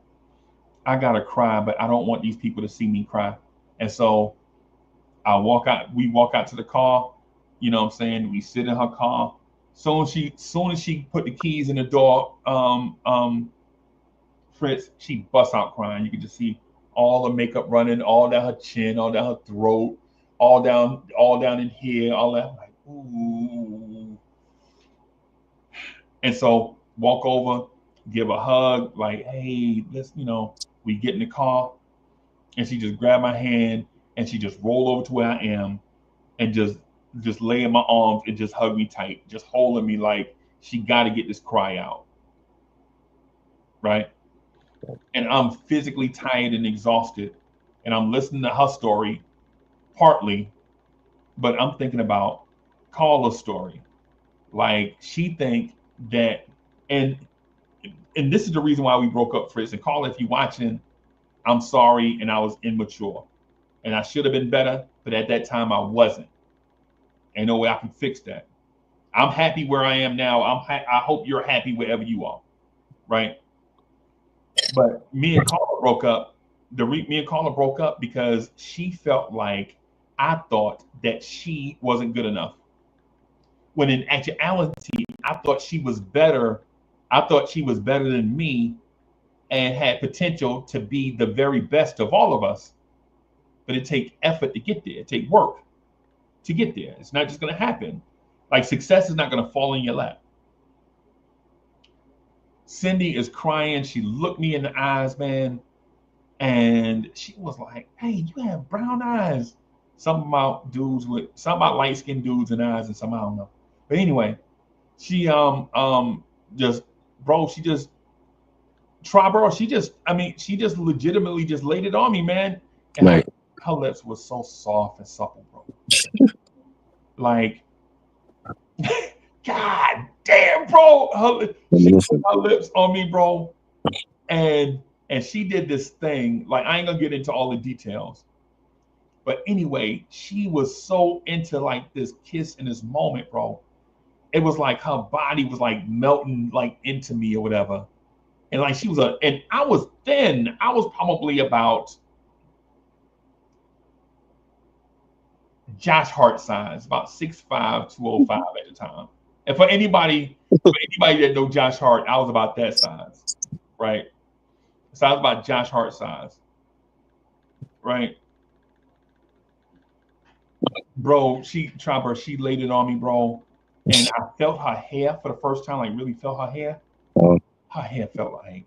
I gotta cry, but I don't want these people to see me cry." And so we walk out to the car, you know what I'm saying? We sit in her car. Soon as she put the keys in the door, Fritz, she busts out crying. You can just see all the makeup running, all down her chin, all down her throat, all down in here, all that. I'm like, ooh. And so walk over, give a hug, like, hey, we get in the car, and she just grabbed my hand, and she just rolled over to where I am, and just lay in my arms and just hug me tight, just holding me like she got to get this cry out, right? And I'm physically tired and exhausted, and I'm listening to her story partly, but I'm thinking about Carla's story. Like, she think that, and this is the reason why we broke up, Fritz. And Carla, if you're watching, I'm sorry, and I was immature, and I should have been better, but at that time I wasn't. Ain't no way I can fix that. I'm happy where I am now. I hope you're happy wherever you are, right? But me and Carla broke up. Me and Carla broke up because she felt like I thought that she wasn't good enough. When in actuality, I thought she was better. I thought she was better than me and had potential to be the very best of all of us. But it takes effort to get there. It takes work to get there. It's not just going to happen. Like, success is not going to fall in your lap. Cindy is crying. She looked me in the eyes, man, and she was like, "Hey, you have brown eyes." Some about light skinned dudes and eyes, and some I don't know. But anyway, she just bro, she just try, bro. She just legitimately just laid it on me, man. And Right. her lips was so soft and supple, bro. Like, God damn, bro. She put her lips on me, bro. And she did this thing. Like, I ain't gonna get into all the details. But anyway, she was so into like this kiss in this moment, bro. It was like her body was like melting like into me or whatever. And like and I was thin. I was probably about Josh Hart size, about 6'5", 205 at the time. And for anybody that know Josh Hart, I was about that size, right? So I was about Josh Hart size, right? Bro, she laid it on me, bro. And I felt her hair for the first time, like really felt her hair. Her hair felt like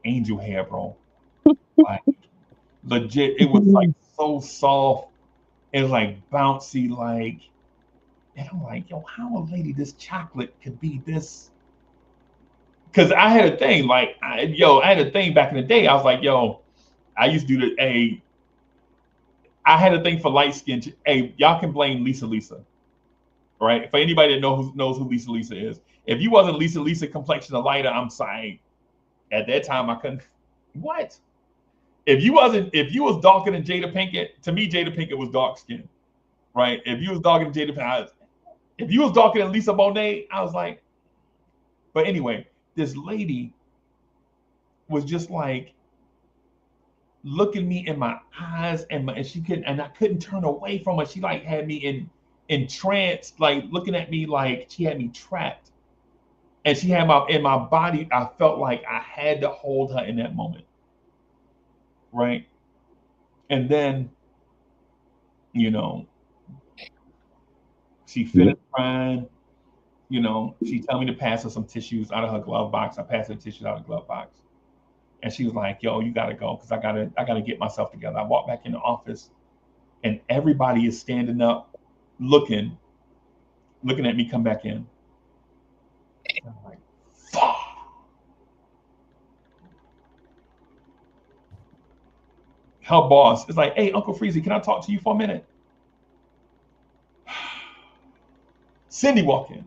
angel hair, bro. Like, legit, it was like so soft. It was like bouncy, like And I'm like, yo, how a lady this chocolate could be this? Because I had a thing, like, I had a thing back in the day. I was like, yo, I used to do the, I had a thing for light skin. Hey, y'all can blame Lisa, right? For anybody that knows who Lisa is. If you wasn't Lisa complexion or lighter, I'm sorry. At that time, I couldn't. What? If you was darker than Jada Pinkett, to me, Jada Pinkett was dark skinned, right? If you was darker than Jada Pinkett, if you was darker than Lisa Bonet, I was like, but anyway, this lady was just like looking me in my eyes, and she couldn't, and I couldn't turn away from her. She like had me in trance, like looking at me like she had me trapped. And she had my in my body, I felt like I had to hold her in that moment. Right. And then, you know, she Yeah. finished crying. She told me to pass her some tissues out of her glove box. I passed her tissues out of the glove box. And she was like, yo, you gotta go because I gotta get myself together. I walked back in the office and everybody is standing up, looking at me come back in. And I'm like, fuck. Her boss is like, hey, Uncle Freezy, can I talk to you for a minute? Cindy walked in.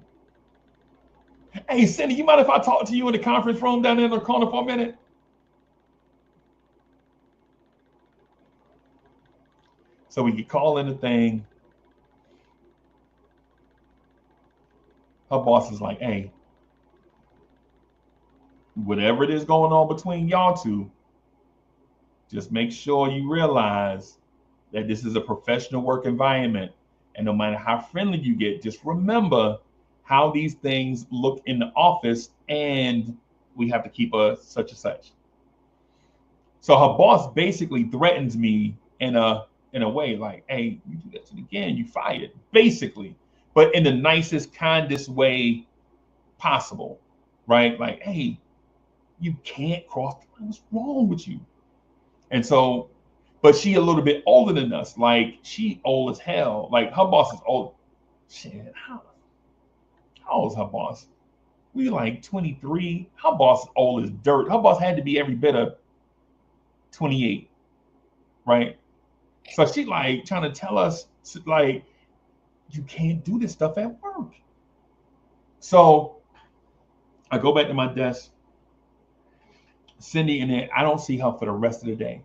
Hey, Cindy, you mind if I talk to you in the conference room down there in the corner for a minute? So we could call in the thing. Her boss is like, hey, whatever it is going on between y'all two, just make sure you realize that this is a professional work environment. And no matter how friendly you get, just remember how these things look in the office, and we have to keep a such and such. So her boss basically threatens me in a way like, hey, you do that again, you fired, basically, but in the nicest, kindest way possible, right? Like, hey, you can't cross the line. What's wrong with you? And so, but she a little bit older than us. Like she old as hell. Like her boss is old. Shit, how old is her boss? We like 23. Her boss is old as dirt. Her boss had to be every bit of 28, right? So she like trying to tell us like you can't do this stuff at work. So I go back to my desk. Cindy in there, I don't see her for the rest of the day.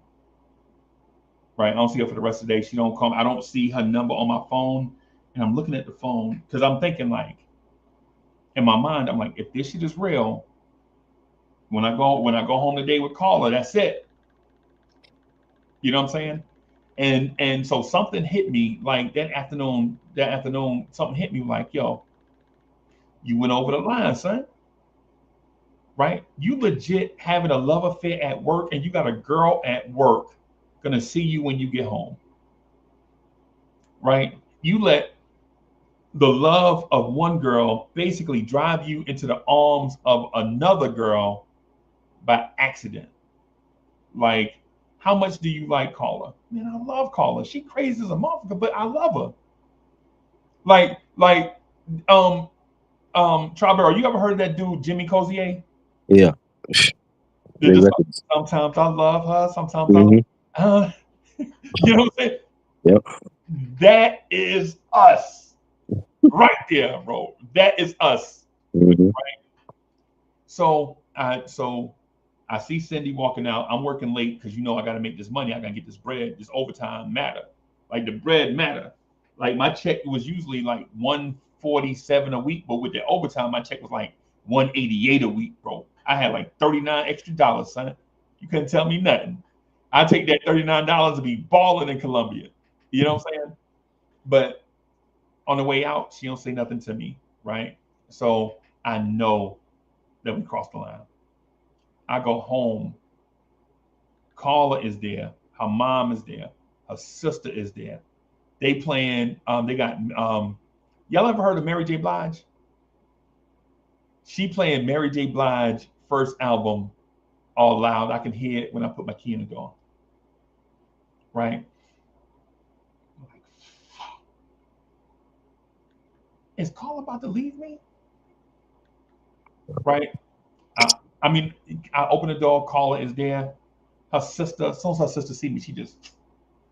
Right? I don't see her for the rest of the day. She don't come. I don't see her number on my phone. And I'm looking at the phone because I'm thinking like in my mind, I'm like, if this shit is real, when I go home today with Carla, that's it. You know what I'm saying? And so something hit me like that afternoon, something hit me like, yo, you went over the line, son. Right? You legit having a love affair at work, and you got a girl at work gonna see you when you get home. Right? You let the love of one girl basically drive you into the arms of another girl by accident. Like, how much do you like Carla? Man, I love Carla. She crazy as a motherfucker, but I love her. Like, um, Tribero, you ever heard of that dude Jimmy Cozier? Yeah. They're Great just records. sometimes I love her, sometimes I, Hmm. uh, you know what I'm saying? Yep. That is us right there, bro. That is us. Hmm. So I see Cindy walking out. I'm working late because I got to make this money. I got to get this bread. This overtime matter. Like the bread matter. Like my check was usually like 147 a week, but with the overtime, my check was like 188 a week, bro. I had like 39 extra dollars, son. You couldn't tell me nothing. I take that $39 to be balling in Colombia. You know what I'm saying? But on the way out, she don't say nothing to me, right? So I know that we crossed the line. I go home. Carla is there. Her mom is there. Her sister is there. They playing. They got. Y'all ever heard of Mary J. Blige? She playing Mary J. Blige first album all loud. I can hear it when I put my key in the door. Right. is Carla about to leave me? Right? I mean, I open the door, Carla is there. Her sister, as soon as her sister see me, she just,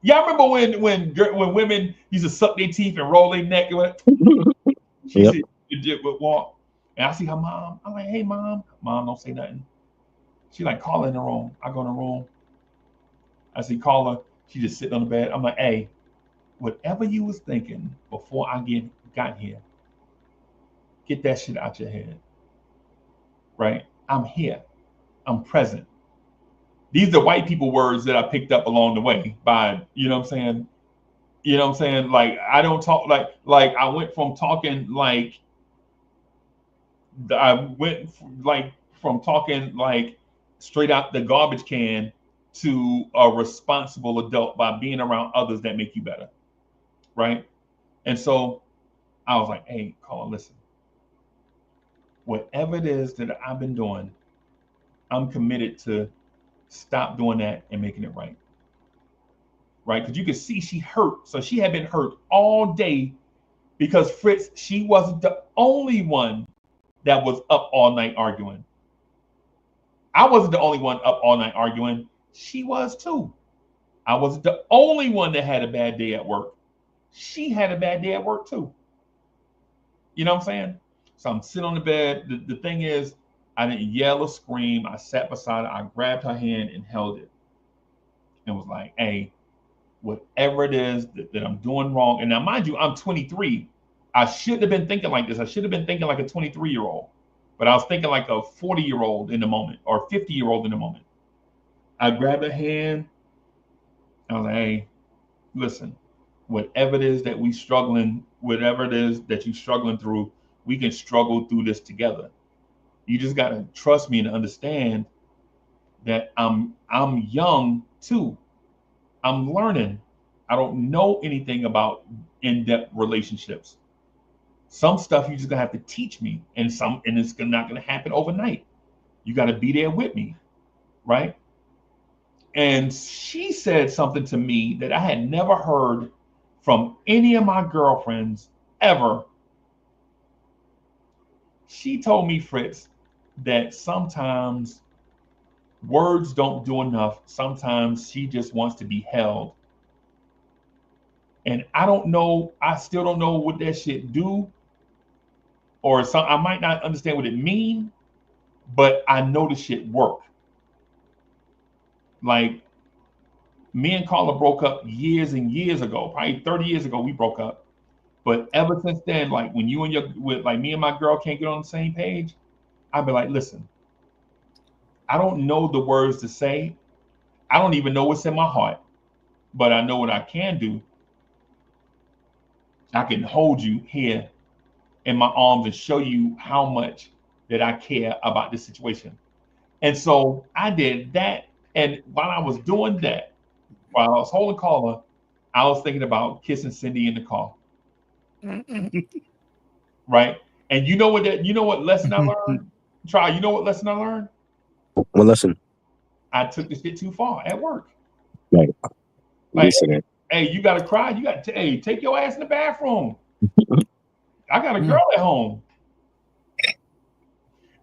yeah, I remember when women used to suck their teeth and roll their neck. She Yep. said, legit would walk. And I see her mom. I'm like, hey, mom. Mom, don't say nothing. She like, Carla in the room. I go in the room. I see Carla. She just sitting on the bed. I'm like, hey, whatever you was thinking before I got here, get that shit out your head. Right? I'm here. I'm present. These are white people words that I picked up along the way by, you know what I'm saying? You know what I'm saying? Like I don't talk like I went from talking like I went like from talking like straight out the garbage can to a responsible adult by being around others that make you better. Right? And so I was like, hey, Carl, listen. Whatever it is that I've been doing, I'm committed to stop doing that and making it right. Right? Because you could see she hurt. So she had been hurt all day because Fritz, she wasn't the only one that was up all night arguing. I wasn't the only one up all night arguing. She was too. I wasn't the only one that had a bad day at work. She had a bad day at work too. You know what I'm saying? So I'm sitting on the bed. The thing is, I didn't yell or scream. I sat beside her. I grabbed her hand and held it and was like, hey, whatever it is that I'm doing wrong. And now, mind you, I'm 23. I shouldn't have been thinking like this. I should have been thinking like a 23-year-old. But I was thinking like a 40-year-old in the moment or 50-year-old in the moment. I grabbed her hand. I was like, hey, listen, whatever it is that we struggling, whatever it is that you're struggling through, we can struggle through this together. You just gotta trust me and understand that I'm young too. I'm learning. I don't know anything about in-depth relationships. Some stuff you just gonna have to teach me, and it's not gonna happen overnight. You gotta be there with me, right? And she said something to me that I had never heard from any of my girlfriends ever. She told me, Fritz, that sometimes words don't do enough. Sometimes she just wants to be held. And I don't know, I still don't know what that shit do. Or I might not understand what it mean, but I know the shit work. Like me and Carla broke up years and years ago, probably 30 years ago, we broke up. But ever since then, like when you and like me and my girl can't get on the same page, I'd be like, listen, I don't know the words to say. I don't even know what's in my heart, but I know what I can do. I can hold you here in my arms and show you how much that I care about this situation. And so I did that. And while I was doing that, while I was holding Carla, I was thinking about kissing Cindy in the car. Right? And you know what lesson I learned? Try, you know what lesson I learned? What lesson? I took this shit too far at work. Right. Like, hey, you gotta cry. You got to take your ass in the bathroom. I got a girl at home.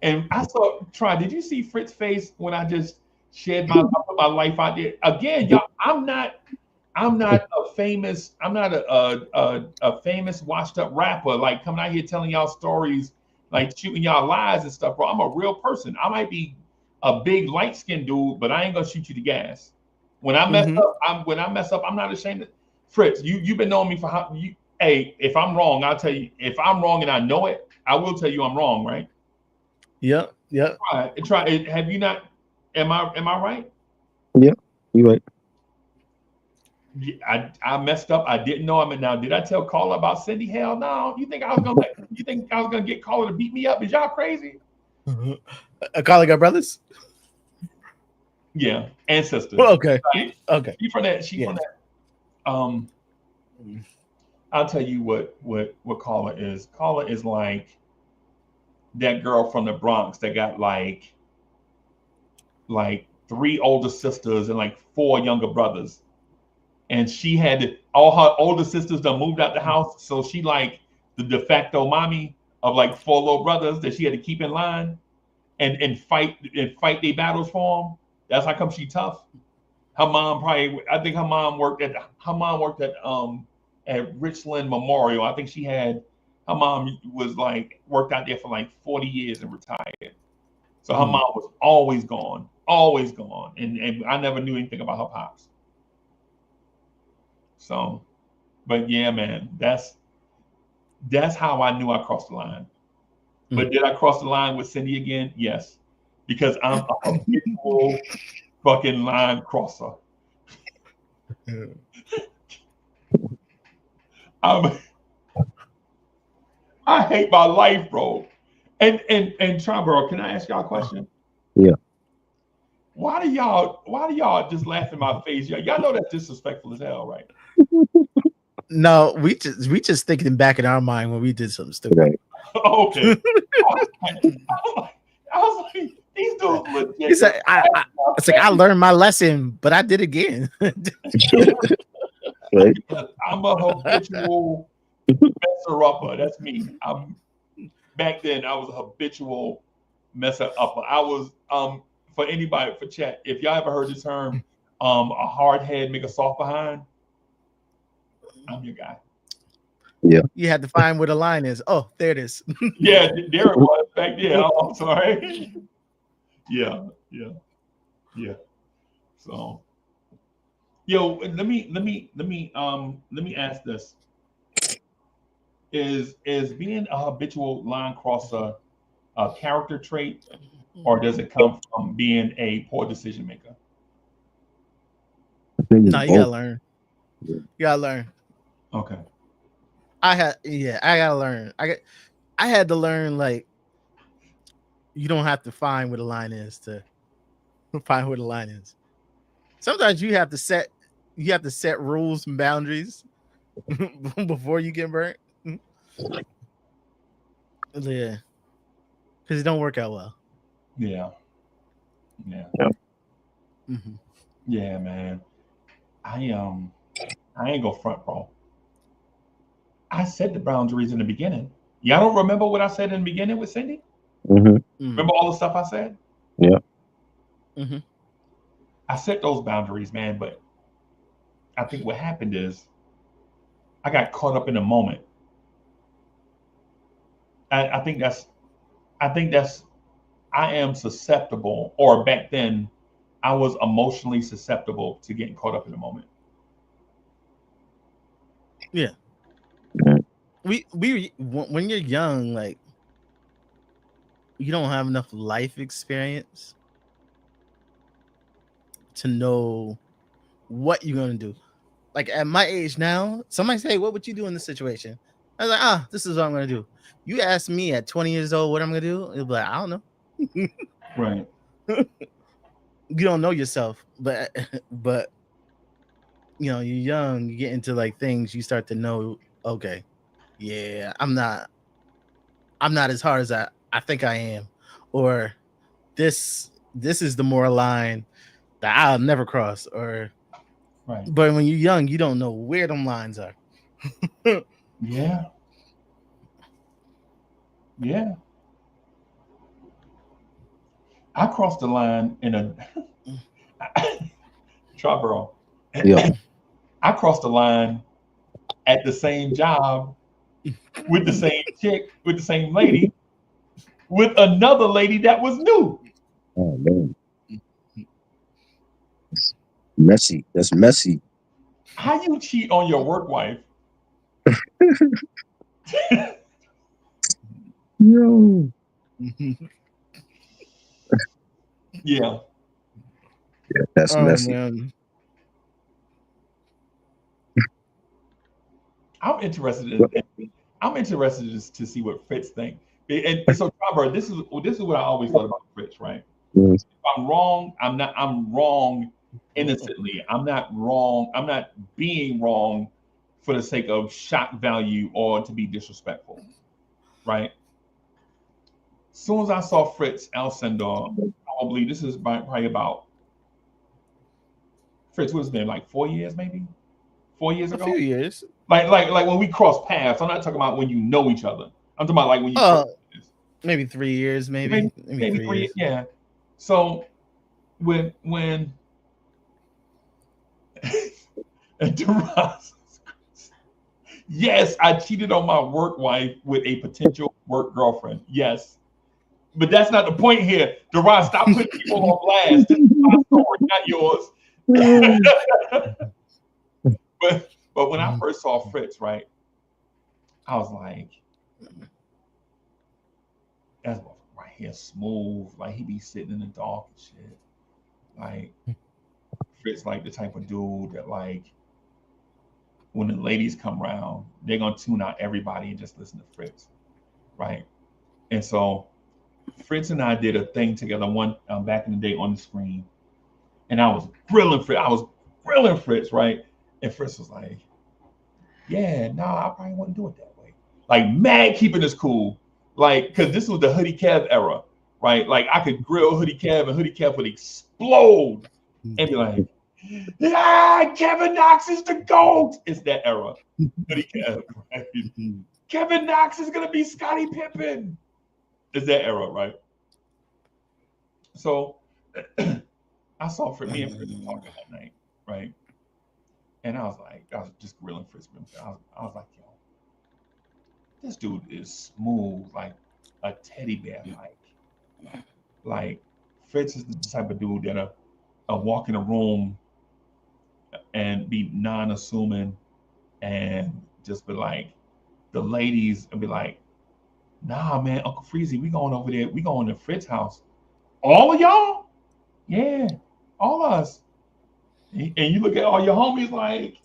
And I saw, Try, did you see Fritz's face when I just shared my life out there? Again, y'all, I'm not a famous washed up rapper like coming out here telling y'all stories, like shooting y'all lies and stuff, bro. I'm a real person. I might be a big light skinned dude, but I ain't gonna shoot you the gas. When I mess up, I'm not ashamed of Fritz. You've been knowing me for how you. Hey, if I'm wrong, I'll tell you. If I'm wrong and I know it, I will tell you I'm wrong, right? Yep. Try it. Have you not? Am I right? Yeah, you right. I messed up. I didn't know him. Now, did I tell Carla about Cindy? Hell no. You think I was gonna get Carla to beat me up? Is y'all crazy? Carla got brothers? Yeah, and sisters. Well, okay. Right? Okay. She from that. I'll tell you what Carla is. Carla is like that girl from the Bronx that got like 3 older sisters and like 4 younger brothers. And she had all her older sisters that moved out the house. So she like the de facto mommy of like four little brothers that she had to keep in line and fight their battles for them. That's how come she tough. Her mom probably, I think her mom worked at Richland Memorial. I think her mom was like worked out there for like 40 years and retired. So her mom was always gone, and I never knew anything about her pops. So, but yeah, man, that's how I knew I crossed the line. But did I cross the line with Cindy again? Yes, because I'm a habitual fucking line crosser. I hate my life, bro. And Trambro, can I ask y'all a question? Yeah. Why do y'all just laugh in my face? Y'all know that's disrespectful as hell, right? No, we just thinking back in our mind when we did something stupid. Right. Okay. I was like, these dudes legit. He said, it's like I learned my lesson, but I did again. Right. I'm a habitual messer upper. That's me. Back then I was a habitual messer upper. I was for anybody for chat. If y'all ever heard the term a hard head make a soft behind, I'm your guy. Yeah. You had to find where the line is. Oh, there it is. Yeah, there it was back there. Oh, I'm sorry. Yeah. So, yo, let me ask this: Is being a habitual line crosser a character trait, or does it come from being a poor decision maker? No, you gotta learn. You gotta learn. Okay. I gotta learn. I had to learn, like, you don't have to find where the line is to find where the line is. Sometimes you have to set rules and boundaries before you get burnt. Yeah. Because it don't work out well. Yeah. Mm-hmm. Yeah, man. I ain't gonna front, bro. I said the boundaries in the beginning. Y'all don't remember what I said in the beginning with Cindy? Remember all the stuff I said? Yeah. Mm-hmm. I set those boundaries, man, but I think what happened is I got caught up in the moment. I think that's I am susceptible, or back then I was emotionally susceptible to getting caught up in the moment. Yeah. We when you're young, like, you don't have enough life experience to know what you're gonna do. Like, at my age now, somebody say, "What would you do in this situation?" I was like, this is what I'm gonna do. You ask me at 20 years old what I'm gonna do, it'll be like, I don't know. Right. You don't know yourself, but you're young, you get into like things, you start to know, okay, yeah, I'm not as hard as I think I am, or this is the moral line that I'll never cross, or right. But when you're young, you don't know where them lines are. Yeah. I crossed the line in a Trabro. Yeah. I crossed the line at the same job with the same chick, with the same lady, with another lady that was new. Oh man. Messy. That's messy. How you cheat on your work wife? Yo. Yeah. Yeah, that's messy. Man. I'm interested to see what Fritz thinks. And so, Robert, this is what I always thought about Fritz, right? Mm. If I'm wrong, I'm wrong innocently. I'm not wrong. I'm not being wrong for the sake of shock value or to be disrespectful, right? As soon as I saw Fritz Alcindor, probably this is probably about Fritz, what's his name, like 4 years maybe? 4 years A ago? few years. Like when we cross paths. I'm not talking about when you know each other. I'm talking about like when you Uh, cross paths. maybe 3 years, maybe Maybe 3 years. yeah. So when and yes, I cheated on my work wife with a potential work girlfriend. Yes. But that's not the point here. Deron, stop putting people on blast. This is my story, not yours. but when I first saw Fritz, right, I was like, that's right here, smooth. Like he be sitting in the dark and shit. Like Fritz, like the type of dude that like when the ladies come around, they're gonna tune out everybody and just listen to Fritz, right? And so Fritz and I did a thing together one back in the day on the screen, and I was grilling Fritz. I was grilling Fritz, right? And Fritz was like, "Yeah, nah, I probably wouldn't do it that way." Like mad keeping us cool, like because this was the Hoodie Kev era, right? Like I could grill Hoodie Kev, and Hoodie Kev would explode and be like, "Yeah, Kevin Knox is the GOAT." It's that era, Hoodie Kev, right? Kevin Knox is gonna be Scottie Pippen. It's that era, right? So I saw for me and Fritz talking that night, right? And I was just grilling Fritz. I was like, yo, this dude is smooth, like a teddy bear, like Fritz is the type of dude that a walk in a room and be non-assuming and just be like the ladies and be like, nah, man, Uncle Freezy, we going over there, we going to Fritz's house. All of y'all? Yeah, all of us. And you look at all your homies like,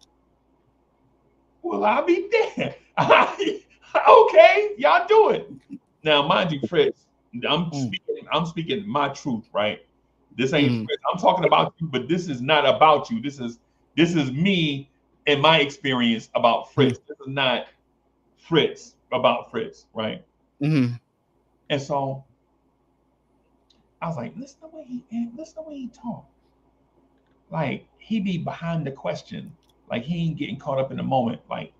well, I'll be there. Okay, y'all do it. Now, mind you, Fritz, I'm speaking my truth, right? This ain't Fritz. I'm talking about you, but this is not about you. This is me and my experience about Fritz. This is not Fritz about Fritz, right? And so I was like, listen to the way he talk. Like he be behind the question. Like he ain't getting caught up in the moment. Like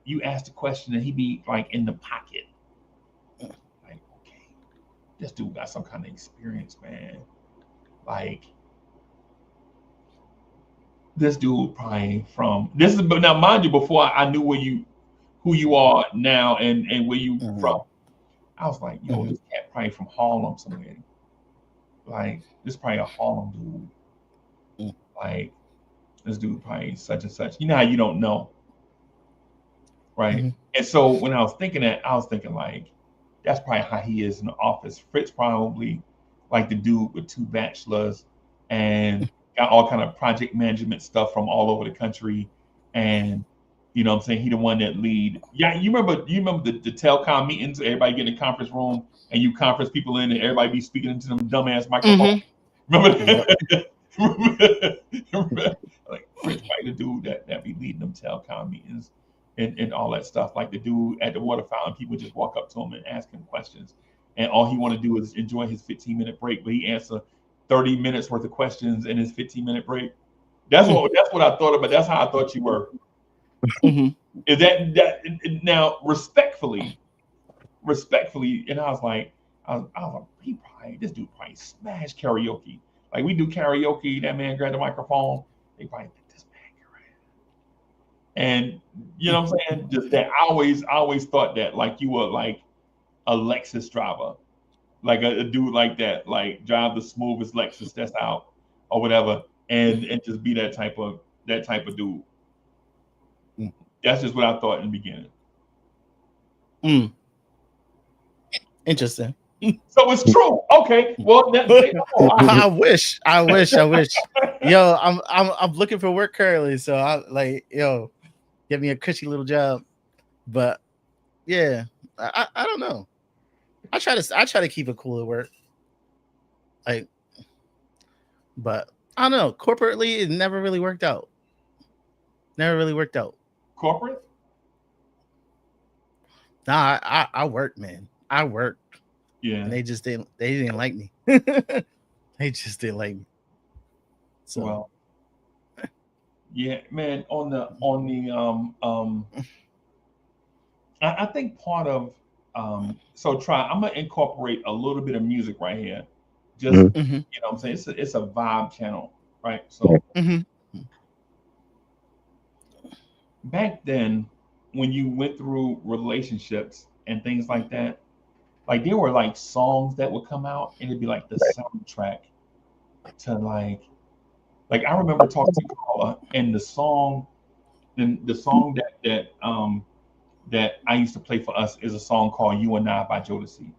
you ask the question and he be like in the pocket. Like, okay, this dude got some kind of experience, man. Like this dude probably from this is but now mind you, before I knew who you are now and where you from, I was like, yo, this cat probably from Harlem somewhere. Like this probably a Harlem dude. Like this dude probably such and such. You know how you don't know, right? And so when I was thinking that, I was thinking like, that's probably how he is in the office. Fritz probably like the dude with 2 bachelors and got all kind of project management stuff from all over the country. And you know what I'm saying? He the one that lead. Yeah, you remember the telecom meetings, everybody get in the conference room and you conference people in and everybody be speaking into them dumbass microphones. Remember that? Like Fritz probably the dude that be leading them telecom meetings and all that stuff. Like the dude at the water fountain, people just walk up to him and ask him questions. And all he want to do is enjoy his 15-minute break, but he answer 30 minutes worth of questions in his 15-minute break. That's what I thought about. That's how I thought you were. Is that now respectfully, and I was like, this dude probably smashed karaoke. Like we do karaoke, that man grabbed the microphone, they probably think this man can rap. And you know what I'm saying? Just that I always thought that like you were like a Lexus driver, like a dude like that, like drive the smoothest Lexus that's out or whatever, and just be that type of dude. That's just what I thought in the beginning. Interesting. So it's true. Okay. Well, I wish. Yo, I'm looking for work currently, so I like get me a cushy little job. But yeah, I don't know. I try to keep it cool at work. Like, but I don't know. Corporately, it never really worked out. Corporate? Nah, I worked, man. I worked. Yeah. And they didn't like me. They just didn't like me. So well, Yeah, man. I think part of so try. I'm gonna incorporate a little bit of music right here. Just Mhm. Hmm. what I'm saying, it's a vibe channel, right? Yeah. So Hmm. back then, when you went through relationships and things like that, like there were like songs that would come out and it'd be like the soundtrack to like I remember talking to Carla and the song that I used to play for us is a song called "You and I" by Jodeci.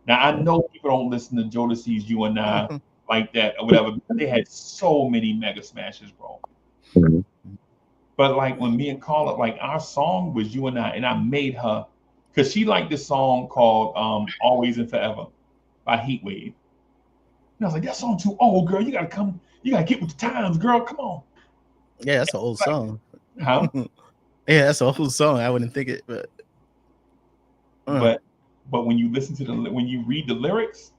Now I know people don't listen to Jodeci's "You and I" like that or whatever because they had so many mega smashes, bro. Mhm. But like when me and Carla, like our song was "You and I made her because she liked this song called "Always and Forever" by Heatwave. And I was like, that song too old, girl. You gotta come, you gotta get with the times, girl. Come on. Yeah, that's an old Like, song. huh? Yeah, that's a whole song. I wouldn't think it, but uh, But when you listen to when you read the lyrics,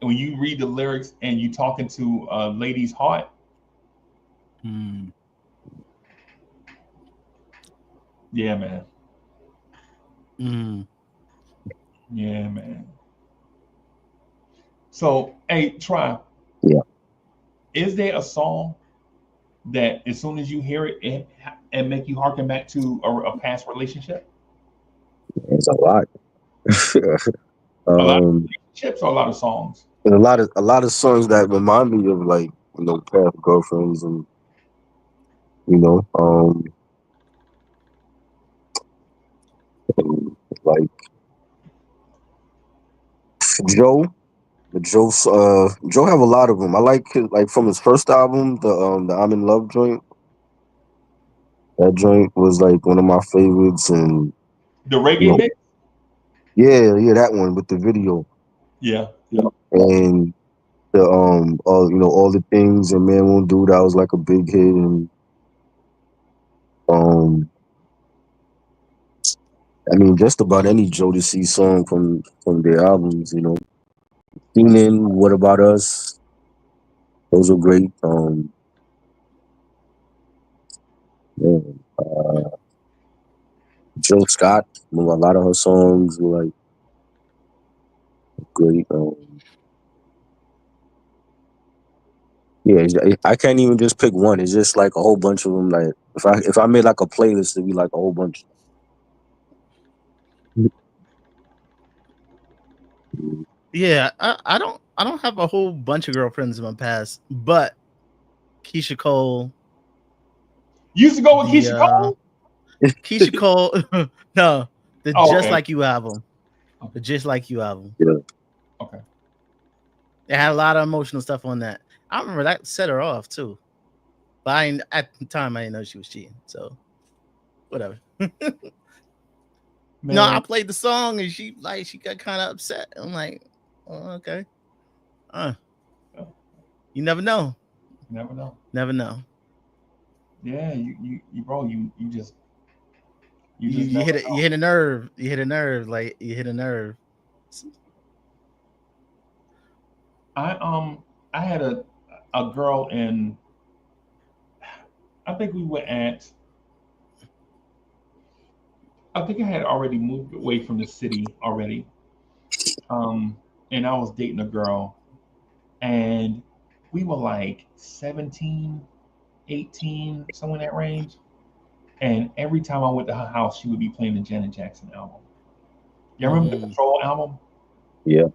when you read the lyrics and you talking to a lady's heart, mm, yeah, man. mm. Yeah, man. So, hey, try. Yeah. Is there a song that as soon as you hear it, it make you harken back to a past relationship? It's a lot. A lot of um, relationships or a lot of songs? and a lot of songs that remind me of like past girlfriends and you know um and, like Joe. Joe have a lot of them. I like like from his first album, the I'm in Love joint. That joint was like one of my favorites, and The you reggae know, mix? yeah, that one with the video. Yeah. Yeah. And the all the things and man won't do that was like a big hit, and um, I mean just about any Jodeci song from their albums, Singing, What About Us, those are great. Yeah, Jill Scott, a lot of her songs were like great. Yeah, I can't even just pick one. It's just like a whole bunch of them. Like if I made like a playlist, it'd be like a whole bunch. Yeah, I don't have a whole bunch of girlfriends in my past, but Keisha Cole, You used to go with the Keisha Cole? Keisha Cole, no, the Oh, Just okay. Like You album, Okay. the Just Like You album. Yeah, Okay. It had a lot of emotional stuff on that. I remember that set her off too, but at the time I didn't know she was cheating, so whatever. No, I Man, played the song and she got kind of upset. I'm like, oh, okay, uh, you you never know, never know. never know. Yeah, you bro, you You just you never hit it. know. You hit a nerve. You hit a nerve. Like you hit a nerve. I I had a girl in I think we were at I think I had already moved away from the city already. Um and I was dating a girl and we were like 17, 18, somewhere in that range. And every time I went to her house, she would be playing the Janet Jackson album. You remember the Mm, Control album? yeah,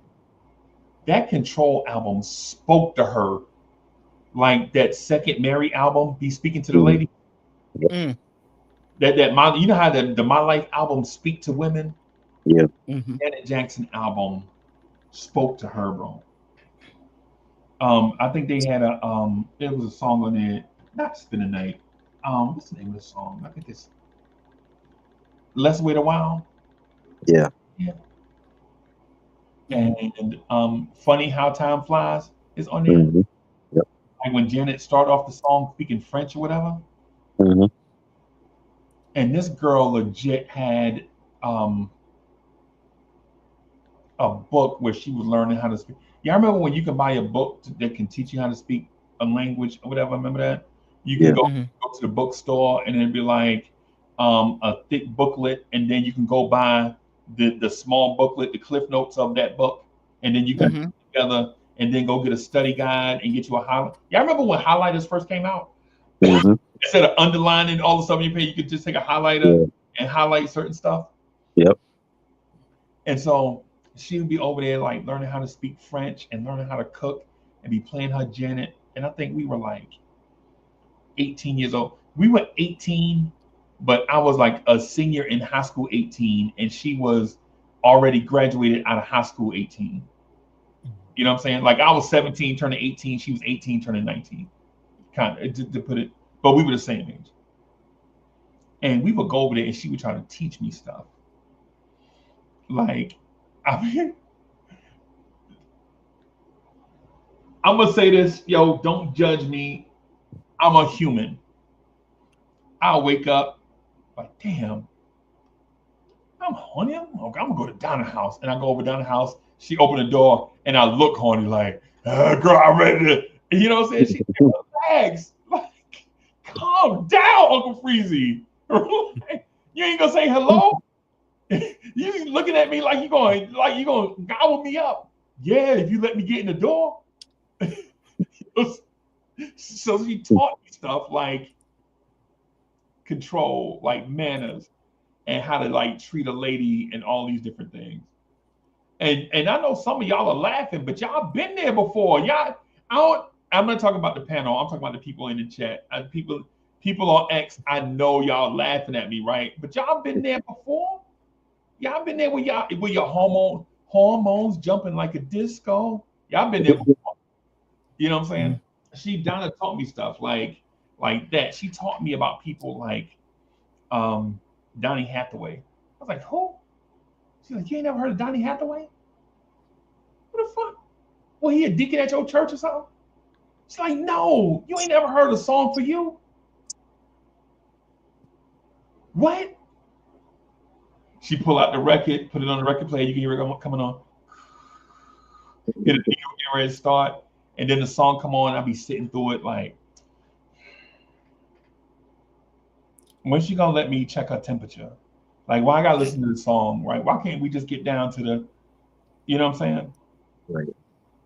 That Control album spoke to her like that second Mary album, Be Speaking to the mhm, Lady. yeah, mm, That my you know how the My Life album speak to women? yeah. mm-hmm. Janet Jackson album spoke to her, bro. I think they had there was a song on there, not Spin the Night. What's the name of the song? I think it's Let's Wait a While. Yeah. Yeah. Mm, And Funny How Time Flies is on there. Hmm. Yep. Like when Janet started off the song speaking French or whatever. Hmm. And this girl legit had um a book where she was learning how to speak. Yeah, I remember when you can buy a book that can teach you how to speak a language or whatever. Remember that? You can Yeah. go to the bookstore and it'd be like a thick booklet, and then you can go buy the small booklet, the cliff notes of that book, and then you can put it together and then go get a study guide and get you a highlight. Yeah, I remember when highlighters first came out. Mm-hmm. Instead of underlining all the stuff you pay, you could just take a highlighter Yeah. and highlight certain stuff. Yep. And so she would be over there like learning how to speak French and learning how to cook and be playing her Janet. And I think we were like 18 years old. We were 18, but I was like a senior in high school 18, and she was already graduated out of high school 18. You know what I'm saying? Like I was 17 turning 18, she was 18 turning 19. Kind of to put it, but we were the same age. And we would go over there and she would try to teach me stuff. Like, I mean, I'm gonna say this, yo, don't judge me. I'm a human. I'll wake up like, damn, I'm horny. I'm gonna go to Donna's house. And I go over to Donna's house. She opened the door and I look horny, like, girl, I'm ready to, you know what I'm saying? She relax. Like, calm down, Uncle Freezy. You ain't gonna say hello? You looking at me like you gonna gobble me up. Yeah, if you let me get in the door. So she taught me stuff like control, like manners, and how to like treat a lady and all these different things. And I know some of y'all are laughing, but y'all been there before. I'm not talking about the panel, I'm talking about the people in the chat. People on X, I know y'all laughing at me, right? But y'all been there before? Y'all been there with your hormones jumping like a disco. Y'all been there before. You know what I'm saying? Donna taught me stuff like that. She taught me about people like Donny Hathaway. I was like, who? She's like, you ain't never heard of Donny Hathaway? What the fuck? Well, he a deacon at your church or something? She's like, no, you ain't never heard a song for you. What? She pull out the record, put it on the record player. You can hear it coming on. Hit a needle, get ready to start, and then the song come on. I'll be sitting through it like, when she gonna let me check her temperature? Like, why I gotta listen to the song, right? Why can't we just get down to the, you know what I'm saying? Right.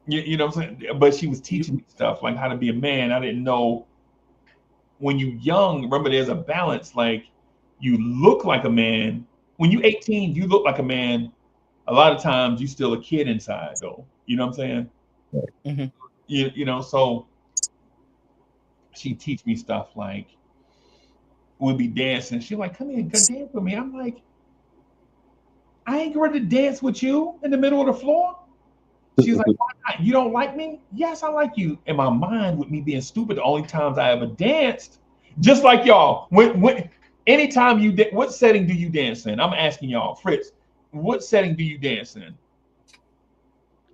You know what I'm saying? But she was teaching me stuff like how to be a man. I didn't know when you young. Remember, there's a balance. Like, you look like a man. When you 18, you look like a man. A lot of times, you still a kid inside, though. You know what I'm saying? Mm-hmm. You know. So she teach me stuff like we'll be dancing. She's like, "Come here, go dance with me." I'm like, "I ain't ready to dance with you in the middle of the floor." She's like, "Why not? You don't like me?" Yes, I like you. In my mind, with me being stupid, the only times I ever danced, just like y'all. Anytime what setting do you dance in? I'm asking y'all, Fritz. What setting do you dance in?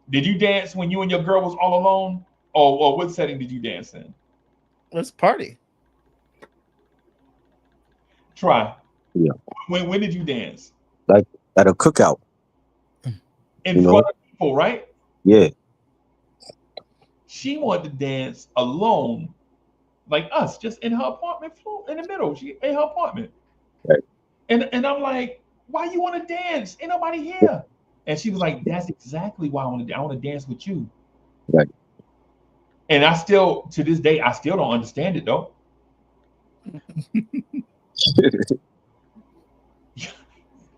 Did you dance when you and your girl was all alone, or what setting did you dance in? Let's party. Try. Yeah. When did you dance? Like at a cookout. In front of people, right? Yeah. She wanted to dance alone, like us, just in her apartment floor, in the middle. She in her apartment. Right. And I'm like, why you want to dance? Ain't nobody here. And she was like, that's exactly why I want to dance with you. Right. And I still, to this day, I still don't understand it though.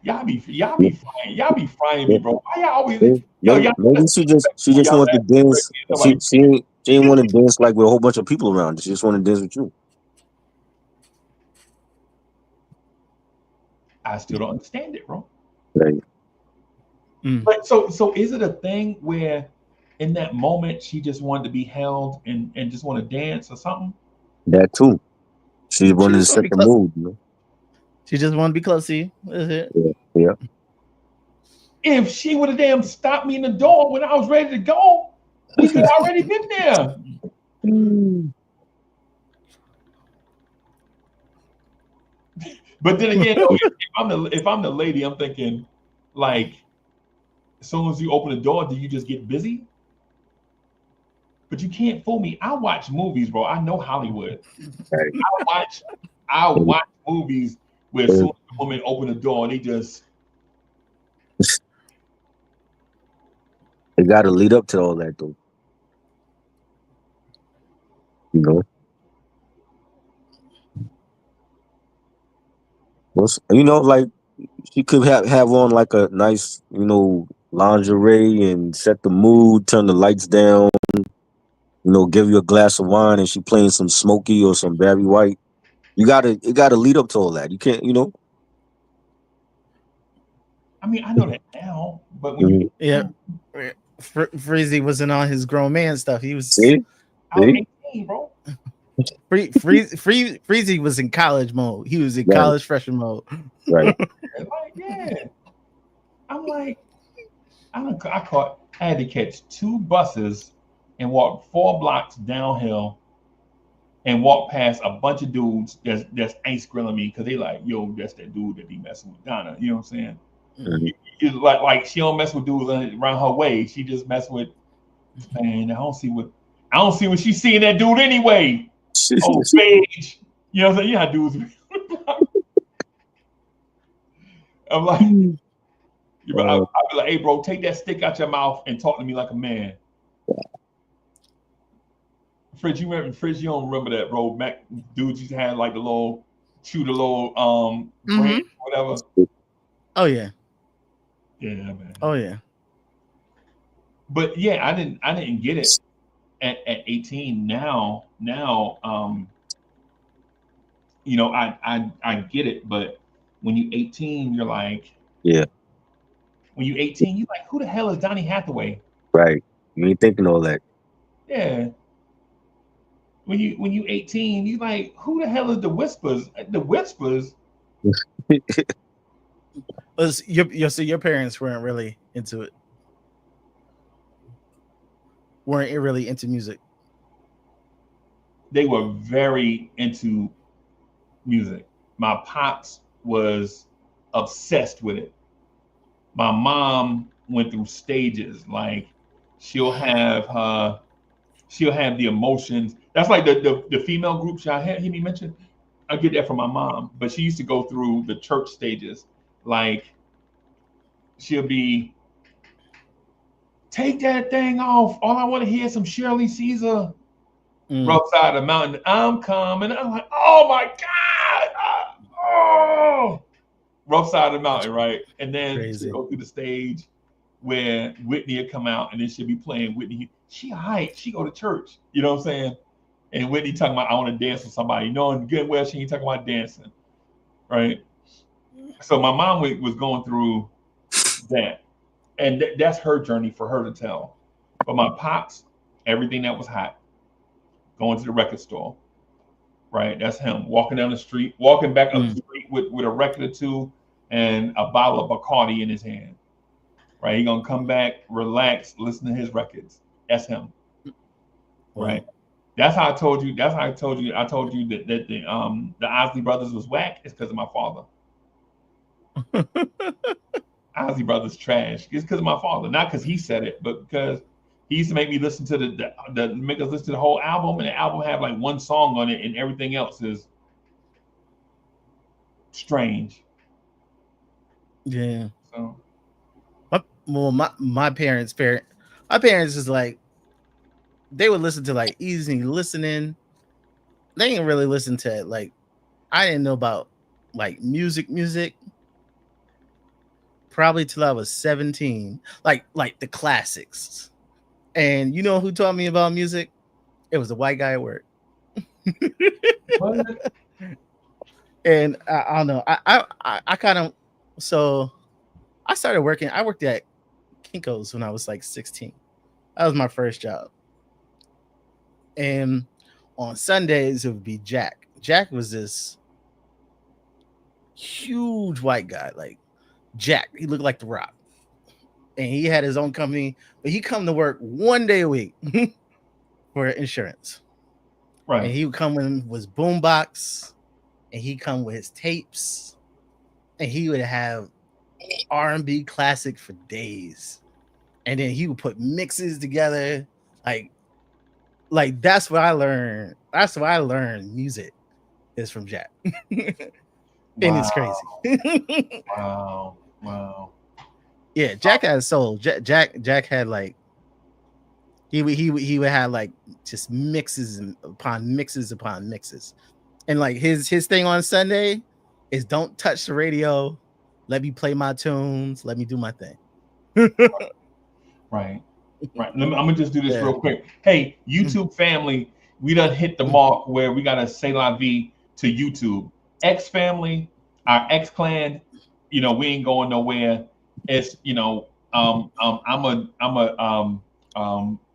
Y'all be frying me, bro. Why y'all always Maybe she just wanted to dance. She didn't want to dance like with a whole bunch of people around. She just wanted to dance with you. I still don't understand it, bro. Right. But so is it a thing where in that moment she just wanted to be held and just want to dance or something? That too. She wanted to set the mood, you know? She just wanted to be close to you. That's it. Yeah. If she would have damn stopped me in the door when I was ready to go, we could have already been there. But then again, if I'm the lady, I'm thinking, like, as soon as you open the door, do you just get busy? But you can't fool me. I watch movies, bro. I know Hollywood. Right. watch I watch movies where as soon as the woman open the door, they just It got to lead up to all that, though. You know, like she could have on like a nice, lingerie and set the mood, turn the lights down, give you a glass of wine, and she playing some Smokey or some Barry White. It gotta lead up to all that. You can't, I mean, I know that now, but when you Mhm. Yeah. Freezy wasn't on his grown man stuff. He was See, I was see, 18, bro. Freezy was in college mode. He was in right, college freshman mode. right. Like, yeah. I'm like, I had to catch 2 buses and walk 4 blocks downhill and walk past a bunch of dudes that's ain't grilling me because they like, yo, that's that dude that be messing with Donna. You know what I'm saying? Mhm. It's like she don't mess with dudes around her way. She just mess with man. I don't see what she's seeing that dude anyway. Oh, beige. You know what I'm saying? Yeah, dudes. I'm like, Uh, I'll be like, hey, bro, take that stick out your mouth and talk to me like a man. Fridge, Fridge, you don't remember that, bro? Mac dudes used to have like the little, chew the little branch, whatever. Oh yeah. Yeah, man. Oh yeah. But yeah, I didn't get it at 18. Now, I get it, but when you 18, you're like, yeah, when you 18, you like, who the hell is Donny Hathaway? right. You ain't thinking all that. Yeah. When you 18, you like, who the hell is the Whispers? The Whispers? So your parents weren't really into it. Weren't really into music. They were very into music. My pops was obsessed with it. My mom went through stages. Like she'll have she'll have the emotions. That's like the female groups y'all hear me mention. I get that from my mom, but she used to go through the church stages. Like she'll be take that thing off. All I want to hear is some Shirley Caesar. Mm, Rough side of the mountain. I'm coming. I'm like, oh my God. Oh, rough side of the mountain, right? And then she'll crazy. go through the stage where Whitney will come out and then she'll be playing Whitney. She hype. She go to church. You know what I'm saying? And Whitney talking about I want to dance with somebody, knowing good well she ain't talking about dancing, right? So my mom was going through that, and that's her journey for her to tell. But my pops, everything that was hot, going to the record store, right? That's him walking down the street, walking back up the Mm, street with a record or two and a bottle of Bacardi in his hand, right? He gonna come back, relax, listen to his records. That's him, right? well, That's how I told you. That's how I told you. I told you that the Osley brothers was whack. It's because of my father. Osley brothers trash. It's because of my father, not because he said it, but because he used to make me listen to the make us listen to the whole album, and the album have like one song on it, and everything else is strange. yeah. So My parents is like they would listen to like easy listening. They didn't really listen to like I didn't know about like music probably till I was 17. Like the classics. And you know who taught me about music? It was the white guy at work. what? And I don't know. I kind of so I started working. I worked at Kinko's when I was like 16. That was my first job. And on Sundays it would be Jack. Jack was this huge white guy, like Jack. He looked like the Rock, and he had his own company. But he come to work 1 day a week for insurance, and Right. he would come in with his boombox, and he come with his tapes, and he would have R&B classic for days, and then he would put mixes together, like like that's what I learned. That's why I learned music is from Jack. And it's crazy. Wow. Wow. Yeah, Jack had soul. Jack had like he would have like just mixes upon mixes upon mixes, and like his thing on Sunday is don't touch the radio, let me play my tunes, let me do my thing. Right. Right. I'm gonna just do this Yeah. real quick. Hey, YouTube family, we done hit the mark where we gotta say la vie to YouTube. X family, our X clan, we ain't going nowhere. It's I'm a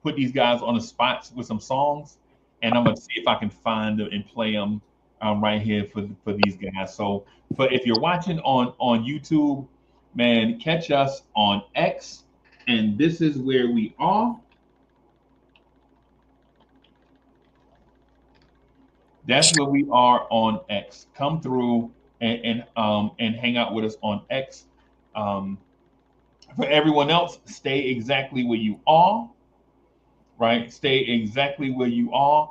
put these guys on the spots with some songs, and I'm gonna see if I can find them and play them right here for these guys. So, if you're watching on YouTube, man, catch us on X, and this is where we are. That's where we are on X. Come through and hang out with us on X. Um, for everyone else, stay exactly where you are. Right, stay exactly where you are.